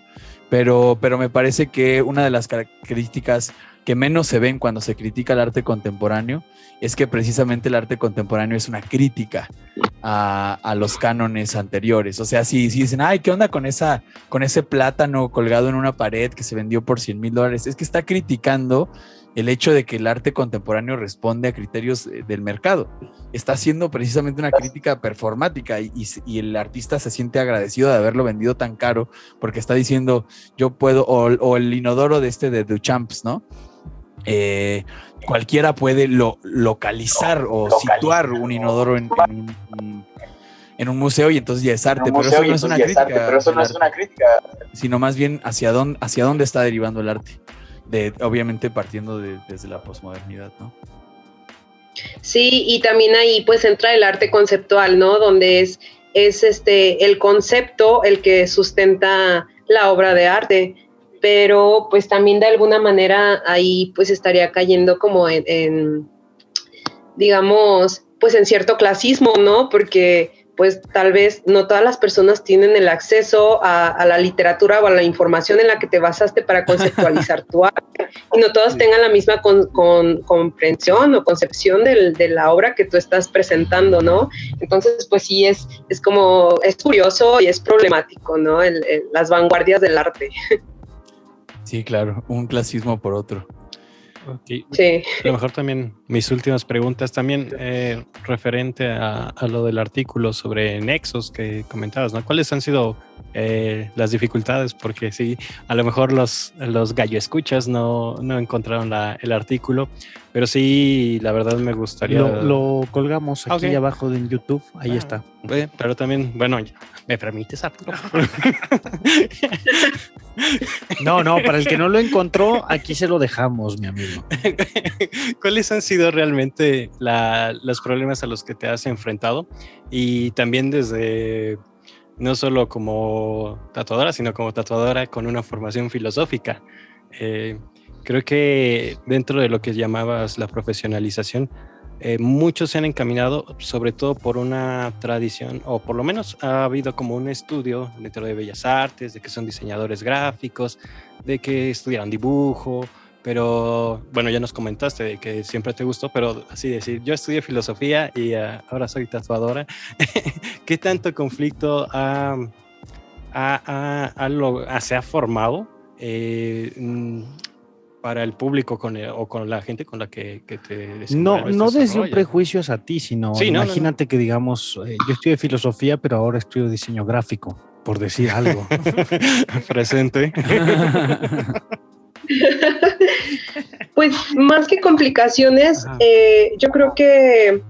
E: Pero me parece que una de las características que menos se ven cuando se critica el arte contemporáneo es que precisamente el arte contemporáneo es una crítica a los cánones anteriores. O sea, si dicen, ay, ¿qué onda con ese plátano colgado en una pared que se vendió por $100,000? Es que está criticando el hecho de que el arte contemporáneo responde a criterios del mercado. Está haciendo precisamente una crítica performática y el artista se siente agradecido de haberlo vendido tan caro porque está diciendo, yo puedo, o el inodoro de Duchamps, ¿no? Cualquiera puede localizar o situar un inodoro en un museo y entonces ya es arte, pero eso no es una crítica, sino más bien hacia dónde está derivando el arte, obviamente partiendo desde la posmodernidad, ¿no?
F: Sí, y también ahí pues entra el arte conceptual, ¿no? Donde es el concepto el que sustenta la obra de arte, pero pues también de alguna manera ahí pues estaría cayendo como en digamos, pues en cierto clasismo, ¿no? Porque pues tal vez no todas las personas tienen el acceso a la literatura o a la información en la que te basaste para conceptualizar tu arte, y no todos tengan la misma comprensión o concepción de la obra que tú estás presentando, ¿no? Entonces, pues sí, es curioso y es problemático, ¿no? Las vanguardias del arte.
E: Sí, claro, un clasismo por otro.
D: Okay.
F: Sí.
D: A lo mejor también mis últimas preguntas también referente a lo del artículo sobre nexos que comentabas, ¿no? ¿Cuáles han sido las dificultades? Porque sí, a lo mejor los gallo escuchas no encontraron el artículo, pero sí, la verdad me gustaría...
B: Lo colgamos aquí abajo en YouTube, ahí está.
D: Pero también, bueno, ¿me permites, Arturo?
B: No, para el que no lo encontró, aquí se lo dejamos, mi amigo.
D: ¿Cuáles han sido realmente los problemas a los que te has enfrentado? Y también desde, no solo como tatuadora, sino como tatuadora con una formación filosófica. Creo que dentro de lo que llamabas la profesionalización, muchos se han encaminado sobre todo por una tradición, o por lo menos ha habido como un estudio dentro de Bellas Artes, de que son diseñadores gráficos, de que estudiaron dibujo, pero bueno, ya nos comentaste de que siempre te gustó, pero así decir, yo estudié filosofía y ahora soy tatuadora. ¿Qué tanto conflicto se ha formado para el público o con la gente con la que te
B: no desde un prejuicio hacia ti, sino sí, imagínate que digamos, yo estudié filosofía, pero ahora estudio diseño gráfico, por decir algo.
D: Presente.
F: Pues más que complicaciones, yo creo que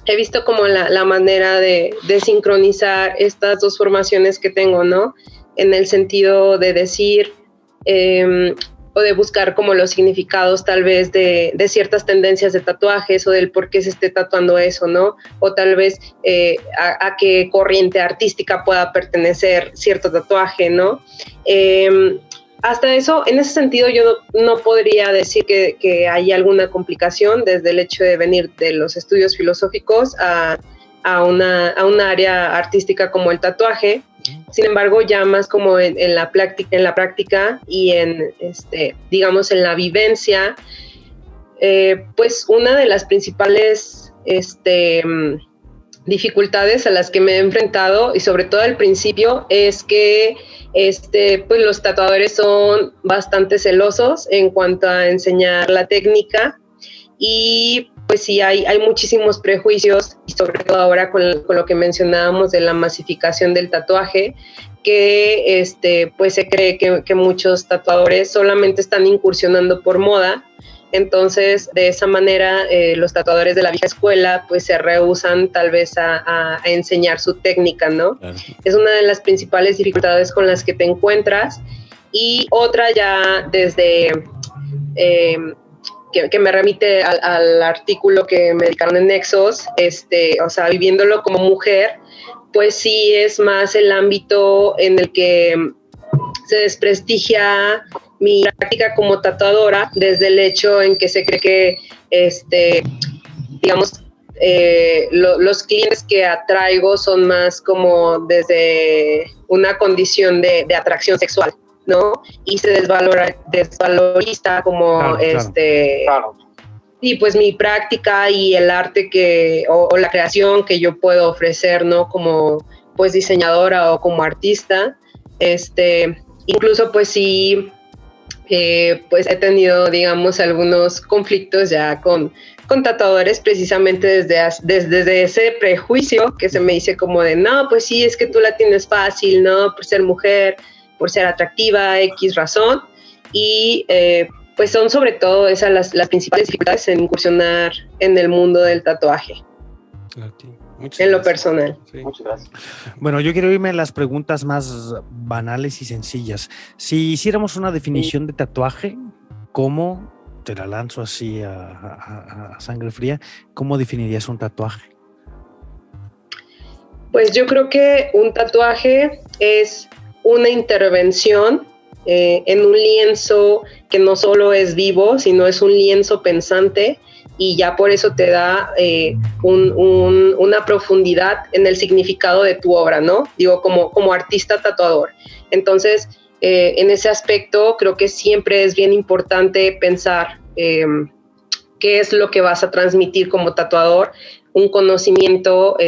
F: he visto como la manera de sincronizar estas dos formaciones que tengo, ¿no? En el sentido de decir o de buscar como los significados tal vez de ciertas tendencias de tatuajes o del por qué se esté tatuando eso, ¿no? O tal vez a qué corriente artística pueda pertenecer cierto tatuaje, ¿no? Hasta eso, en ese sentido, yo no podría decir que hay alguna complicación desde el hecho de venir de los estudios filosóficos a una área artística como el tatuaje. Sin embargo, ya más como en la práctica y digamos, en la vivencia, pues una de las principales dificultades a las que me he enfrentado, y sobre todo al principio, es que pues los tatuadores son bastante celosos en cuanto a enseñar la técnica, y pues sí hay muchísimos prejuicios, y sobre todo ahora con lo que mencionábamos de la masificación del tatuaje, que pues se cree que muchos tatuadores solamente están incursionando por moda. Entonces, de esa manera, los tatuadores de la vieja escuela pues se rehúsan tal vez a enseñar su técnica, ¿no? Claro. Es una de las principales dificultades con las que te encuentras. Y otra ya desde que me remite al artículo que me dedicaron en Nexos, o sea, viviéndolo como mujer, pues sí es más el ámbito en el que se desprestigia mi práctica como tatuadora, desde el hecho en que se cree que, digamos, los clientes que atraigo son más como desde una condición de atracción sexual, ¿no? Y se desvaloriza como claro. Y pues mi práctica y el arte o la creación que yo puedo ofrecer, ¿no? Como pues diseñadora o como artista, incluso pues sí, pues he tenido, digamos, algunos conflictos ya con tatuadores, precisamente desde ese prejuicio que se me dice como de, no, pues sí, es que tú la tienes fácil, ¿no? Por ser mujer, por ser atractiva, X razón, y pues son sobre todo esas las principales dificultades en incursionar en el mundo del tatuaje.
D: Okay.
F: en lo personal.
D: Sí.
G: Muchas gracias.
B: Bueno, yo quiero irme a las preguntas más banales y sencillas. Si hiciéramos una definición de tatuaje, ¿cómo, te la lanzo así a sangre fría, cómo definirías un tatuaje?
F: Pues yo creo que un tatuaje es una intervención en un lienzo que no solo es vivo, sino es un lienzo pensante, y ya por eso te da una profundidad en el significado de tu obra, ¿no? Digo, como artista tatuador. Entonces, en ese aspecto creo que siempre es bien importante pensar qué es lo que vas a transmitir como tatuador, un conocimiento,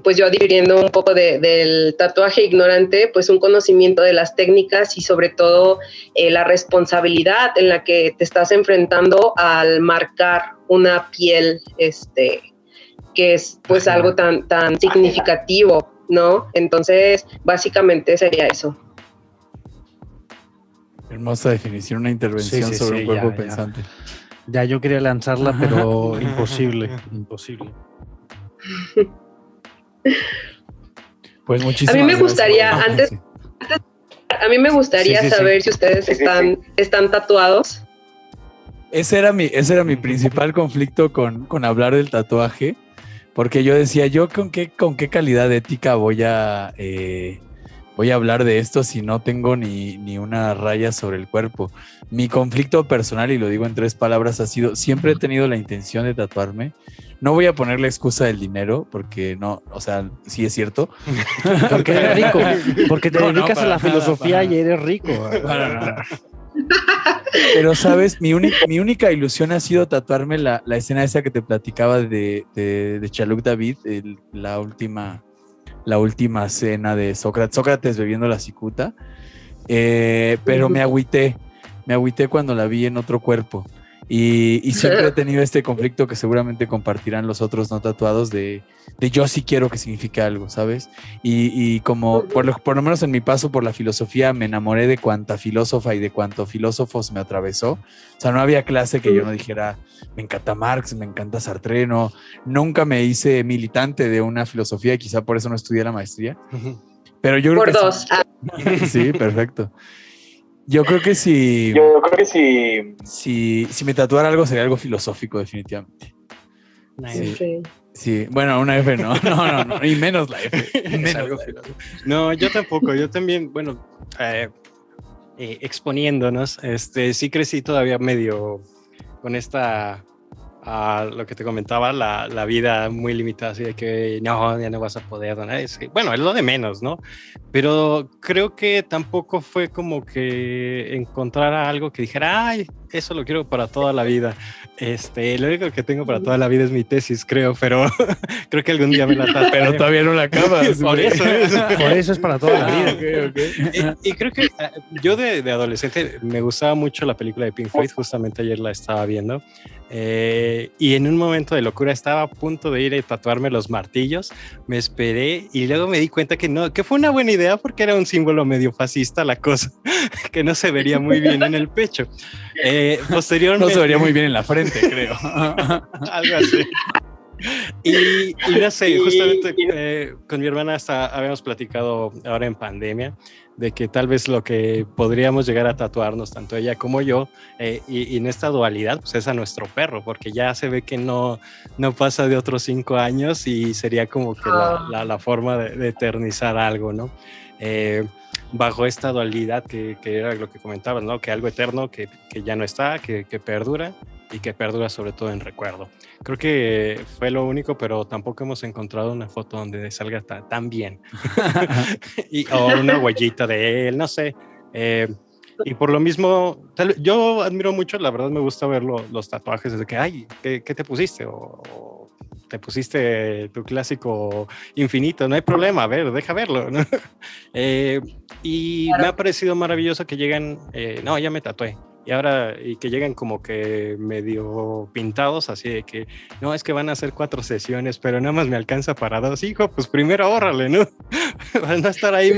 F: pues yo dividiendo un poco del tatuaje ignorante, pues un conocimiento de las técnicas y sobre todo la responsabilidad en la que te estás enfrentando al marcar una piel, que es pues algo tan significativo, ¿no? Entonces, básicamente sería eso.
E: Hermosa definición, una intervención sobre un cuerpo pensante.
B: Ya yo quería lanzarla, pero imposible.
E: Pues muchísimas
F: A mí me gustaría,
E: gracias.
F: a mí me gustaría saber si ustedes están tatuados.
E: Ese era mi principal conflicto con hablar del tatuaje, porque yo decía, yo con qué calidad ética voy a hablar de esto si no tengo ni una raya sobre el cuerpo. Mi conflicto personal, y lo digo en 3 palabras, ha sido, siempre he tenido la intención de tatuarme. No voy a poner la excusa del dinero, porque no, o sea, sí es cierto.
B: Porque eres rico, porque te dedicas a la filosofía y eres rico.
E: No. Pero, ¿sabes? Mi única ilusión ha sido tatuarme la escena esa que te platicaba de Chaluk David, la última cena de Sócrates bebiendo la cicuta, pero me agüité cuando la vi en otro cuerpo, y siempre he tenido este conflicto que seguramente compartirán los otros no tatuados de yo sí quiero que signifique algo, ¿sabes? Y como por lo menos en mi paso por la filosofía me enamoré de cuanta filósofa y de cuanto filósofos me atravesó. O sea, no había clase que yo no dijera, me encanta Marx, me encanta Sartre, no, nunca me hice militante de una filosofía y quizá por eso no estudié la maestría. Pero yo creo
F: Por
E: que
F: 2.
E: sí, perfecto. Yo creo que si me tatuara algo sería algo filosófico, definitivamente. Sí, bueno, una F no, y menos la F.
D: No, yo tampoco, yo también, bueno, exponiéndonos, sí crecí todavía medio con lo que te comentaba, la vida muy limitada, así de que no, ya no vas a poder, ¿no? Bueno, es lo de menos, ¿no? Pero creo que tampoco fue como que encontrara algo que dijera, ay, eso lo quiero para toda la vida. Lo único que tengo para toda la vida es mi tesis, creo, pero creo que algún día me la tatuaré.
E: Pero todavía no la acabas.
D: Por eso
B: es para toda la vida.
E: Okay.
D: Y creo que yo de adolescente me gustaba mucho la película de Pink Floyd, justamente ayer la estaba viendo. Y en un momento de locura estaba a punto de ir a tatuarme los martillos, me esperé y luego me di cuenta que fue una buena idea porque era un símbolo medio fascista la cosa, que no se vería muy bien en el pecho. Posteriormente
E: no se vería muy bien en la frente, creo.
D: Algo así. Y no sé, justamente con mi hermana habíamos platicado ahora en pandemia de que tal vez lo que podríamos llegar a tatuarnos, tanto ella como yo, y en esta dualidad, pues es a nuestro perro, porque ya se ve que no pasa de otros 5 años y sería como que la forma de eternizar algo, ¿no? Bajo esta dualidad que era lo que comentabas, ¿no? Que algo eterno que ya no está, que perdura y que perdura sobre todo en recuerdo. Creo que fue lo único, pero tampoco hemos encontrado una foto donde salga tan bien. O una huellita de él, no sé. Y por lo mismo, yo admiro mucho, la verdad me gusta ver los tatuajes, desde que, ay, ¿qué te pusiste? O te pusiste tu clásico infinito, no hay problema, a ver, deja verlo, ¿no? Y me ha parecido maravilloso que llegan, no, ya me tatué. Y que llegan como que medio pintados, así de que, no, es que van a hacer 4 sesiones, pero nada más me alcanza para 2. Hijo, pues primero ahórrale, ¿no? Van a estar ahí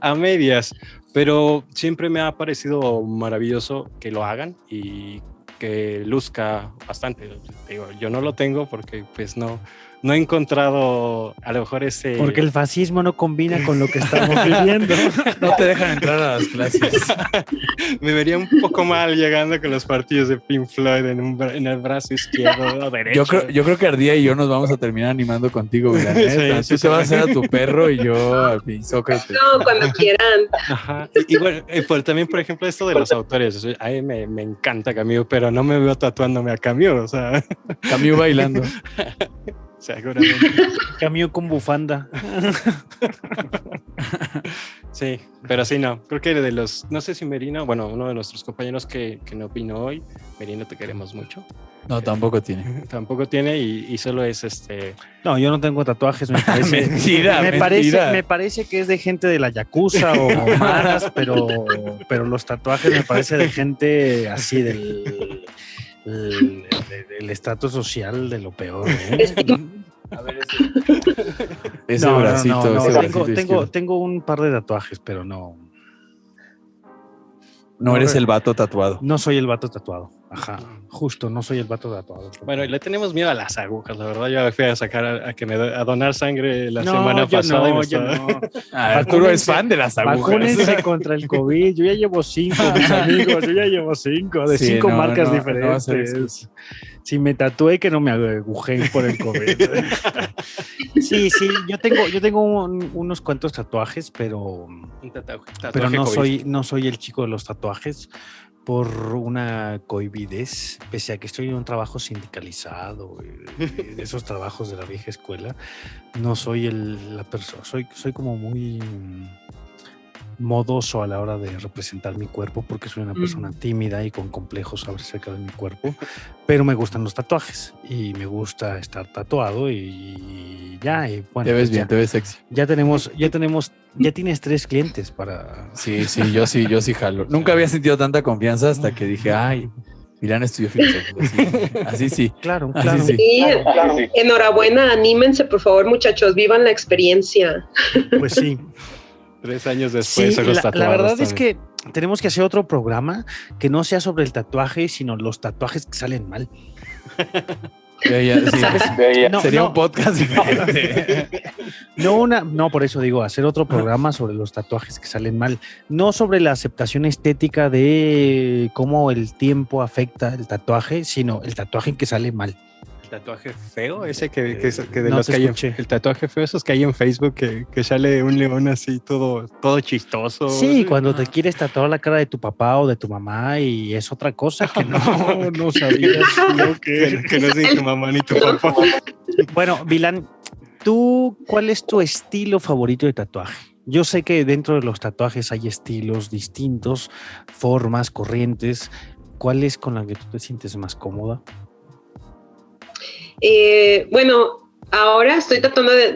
D: a medias. Pero siempre me ha parecido maravilloso que lo hagan y que luzca bastante. Digo, yo no lo tengo porque pues no no he encontrado a lo mejor ese...
B: Porque el fascismo no combina con lo que estamos viviendo.
E: No te dejan entrar a las clases.
D: Me vería un poco mal llegando con los partidos de Pink Floyd en el brazo izquierdo o derecho.
E: Yo creo que Ardía y yo nos vamos a terminar animando contigo, la neta.
D: Sí,
E: Tú te vas a hacer a tu perro y yo a mi Sócrates.
F: No, cuando quieran.
D: Ajá. Y bueno, también, por ejemplo, esto de los autores. A mí me encanta Camus, pero no me veo tatuándome a Camus, o sea...
E: Camus bailando.
D: Seguramente.
B: Camus con bufanda.
D: Sí, pero sí, no. Creo que de los... No sé si Merino, bueno, uno de nuestros compañeros que no vino hoy, Merino, te queremos mucho.
E: No, tampoco tiene.
D: Tampoco tiene y solo es
B: No, yo no tengo tatuajes, me parece.
E: Mentira,
B: Me parece que es de gente de la Yakuza o maras, pero los tatuajes me parece de gente así del estrato social de lo peor.
E: A ver, ese bracito.
B: Tengo un par de tatuajes, pero no.
E: No eres el vato tatuado.
B: No soy el vato tatuado. Ajá, justo, no soy el vato tatuado.
D: Bueno, le tenemos miedo a las agujas, la verdad. Yo fui a sacar a donar sangre la semana pasada.
B: No.
E: Arturo es fan de las agujas.
B: Vacúnense contra el COVID. Yo ya llevo 5, mis amigos. Yo ya llevo 5 de 5 marcas diferentes. Si me tatué, que no me agujeen por el COVID. Sí, yo tengo unos cuantos tatuajes, pero no soy el chico de los tatuajes por una cohibidez, pese a que estoy en un trabajo sindicalizado, de esos trabajos de la vieja escuela. No soy la persona, soy como muy modoso a la hora de representar mi cuerpo, porque soy una persona tímida y con complejos acerca de mi cuerpo, pero me gustan los tatuajes y me gusta estar tatuado y ya. Y bueno,
E: te ves bien, te ves sexy.
B: Ya tienes 3 clientes para...
E: Sí, yo sí jalo. Nunca había sentido tanta confianza hasta que dije, ay, Milán estudió filosofía. Así sí.
B: Claro.
F: Sí. Enhorabuena, anímense, por favor, muchachos, vivan la experiencia.
B: Pues sí.
D: 3 años después.
B: Sí, la verdad es que tenemos que hacer otro programa que no sea sobre el tatuaje, sino los tatuajes que salen mal.
E: Sería un podcast diferente.
B: No, por eso digo, hacer otro programa sobre los tatuajes que salen mal, no sobre la aceptación estética de cómo el tiempo afecta el tatuaje, sino el tatuaje que sale mal.
D: El tatuaje feo, ese que de
B: no
D: los
B: te
D: que hay
B: escuché.
D: el tatuaje feo, esos que hay en Facebook que sale un león así todo chistoso.
B: Sí, cuando te quieres tatuar la cara de tu papá o de tu mamá y es otra cosa que no sabías
D: que no es ni tu mamá ni tu papá.
B: Bueno, Vilán, ¿tú cuál es tu estilo favorito de tatuaje? Yo sé que dentro de los tatuajes hay estilos distintos, formas, corrientes. ¿Cuál es con la que tú te sientes más cómoda?
F: Bueno, ahora estoy tratando de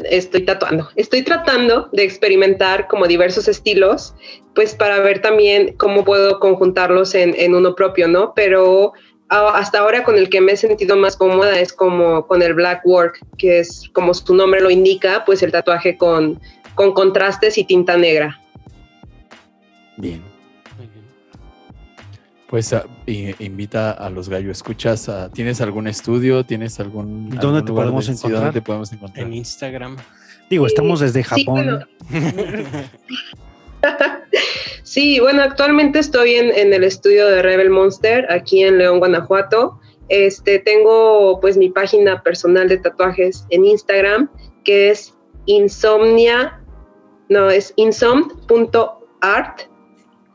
F: experimentar como diversos estilos, pues para ver también cómo puedo conjuntarlos en uno propio, ¿no? Pero hasta ahora con el que me he sentido más cómoda es como con el black work, que es como su nombre lo indica, pues el tatuaje con contrastes y tinta negra.
B: Bien.
E: Pues invita a los gallo escuchas. ¿Tienes algún estudio? ¿Tienes algún
B: ¿Dónde te podemos encontrar?
E: ¿Dónde te podemos encontrar?
D: En Instagram.
B: Digo, estamos desde Japón.
F: Sí, sí, bueno, actualmente estoy en el estudio de Rebel Monster aquí en León, Guanajuato. Tengo pues mi página personal de tatuajes en Instagram, que es insom.art.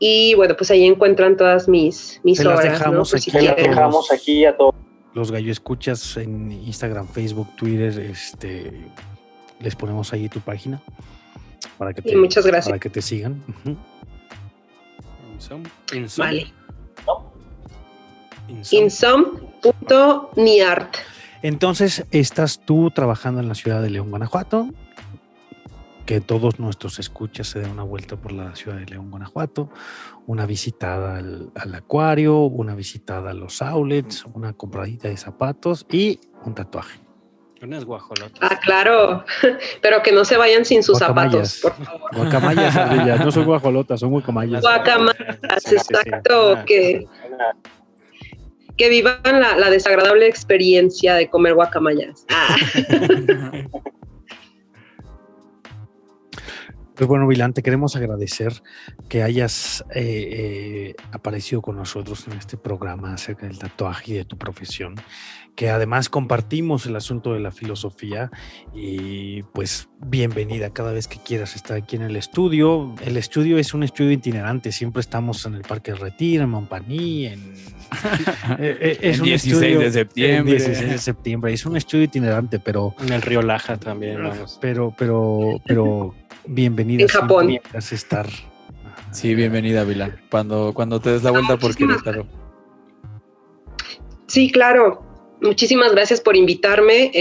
F: Y bueno, pues ahí encuentran todas mis obras.
B: Dejamos,
F: ¿no?
B: dejamos
G: aquí a todos.
B: Los gallo escuchas en Instagram, Facebook, Twitter, les ponemos ahí tu página para que
F: muchas gracias.
B: Para que te sigan. Uh-huh.
F: Vale. Insom.niart.
B: Entonces, estás tú trabajando en la ciudad de León, Guanajuato. Que todos nuestros escuchas se den una vuelta por la ciudad de León, Guanajuato, una visitada al acuario, una visitada a los outlets, una compradita de zapatos y un tatuaje.
D: Unas guajolotas.
F: Ah, claro, pero que no se vayan sin sus
B: guacamayas.
F: Zapatos, por favor.
B: Guacamayas, ardillas, no son guajolotas, son guacamayas.
F: Guacamayas, exacto, que que vivan la desagradable experiencia de comer guacamayas.
B: Pues bueno, Vilán, te queremos agradecer que hayas aparecido con nosotros en este programa acerca del tatuaje y de tu profesión, que además compartimos el asunto de la filosofía y pues bienvenida cada vez que quieras estar aquí en el estudio. El estudio es un estudio itinerante, siempre estamos en el Parque Retiro, en Montpaní, es
E: el
B: un
E: 16
B: estudio,
E: de septiembre.
B: El 16 de septiembre, es un estudio itinerante, pero...
D: En el río Laja también, vamos.
B: Pero bienvenida.
F: En Japón.
B: Gracias estar.
E: Sí, bienvenida, Vilán. Cuando te des la vuelta por Querétaro.
F: Sí, claro. Muchísimas gracias por invitarme.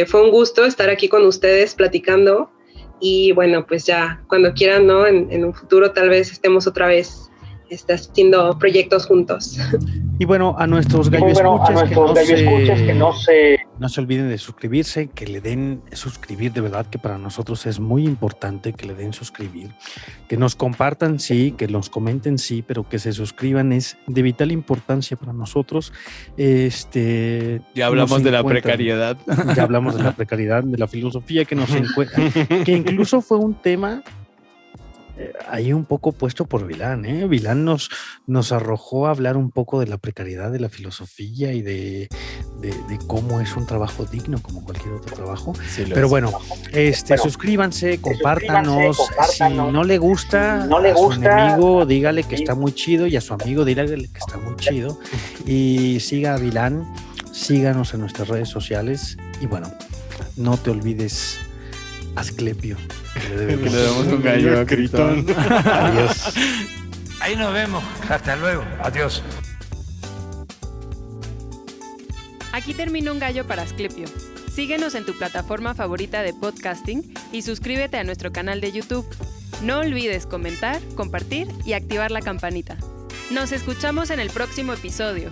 F: Fue un gusto estar aquí con ustedes platicando. Y bueno, pues ya cuando quieran, ¿no? En un futuro tal vez estemos otra vez haciendo proyectos juntos.
B: Y bueno, a nuestros gallo escuchas que no se olviden de suscribirse, que le den suscribir, de verdad que para nosotros es muy importante que le den suscribir, que nos compartan, sí, que nos comenten, sí, pero que se suscriban es de vital importancia para nosotros.
E: Ya hablamos de la precariedad.
B: Ya hablamos de la precariedad, de la filosofía que nos encuentra, que incluso fue un tema ahí un poco puesto por Vilán, ¿eh? Vilán nos arrojó a hablar un poco de la precariedad de la filosofía y de cómo es un trabajo digno como cualquier otro trabajo. Sí, pero bueno, suscríbanse, compártanos. Si no le gusta, a su enemigo dígale que está muy chido y a su amigo dígale que está muy chido. Y siga a Vilán, síganos en nuestras redes sociales y bueno, no te olvides Asclepio. Que le
E: debemos un gallo a Critón.
B: Adiós.
A: Ahí nos vemos. Hasta luego. Adiós.
C: Aquí termina Un Gallo para Asclepio. Síguenos en tu plataforma favorita de podcasting y suscríbete a nuestro canal de YouTube. No olvides comentar, compartir y activar la campanita. Nos escuchamos en el próximo episodio.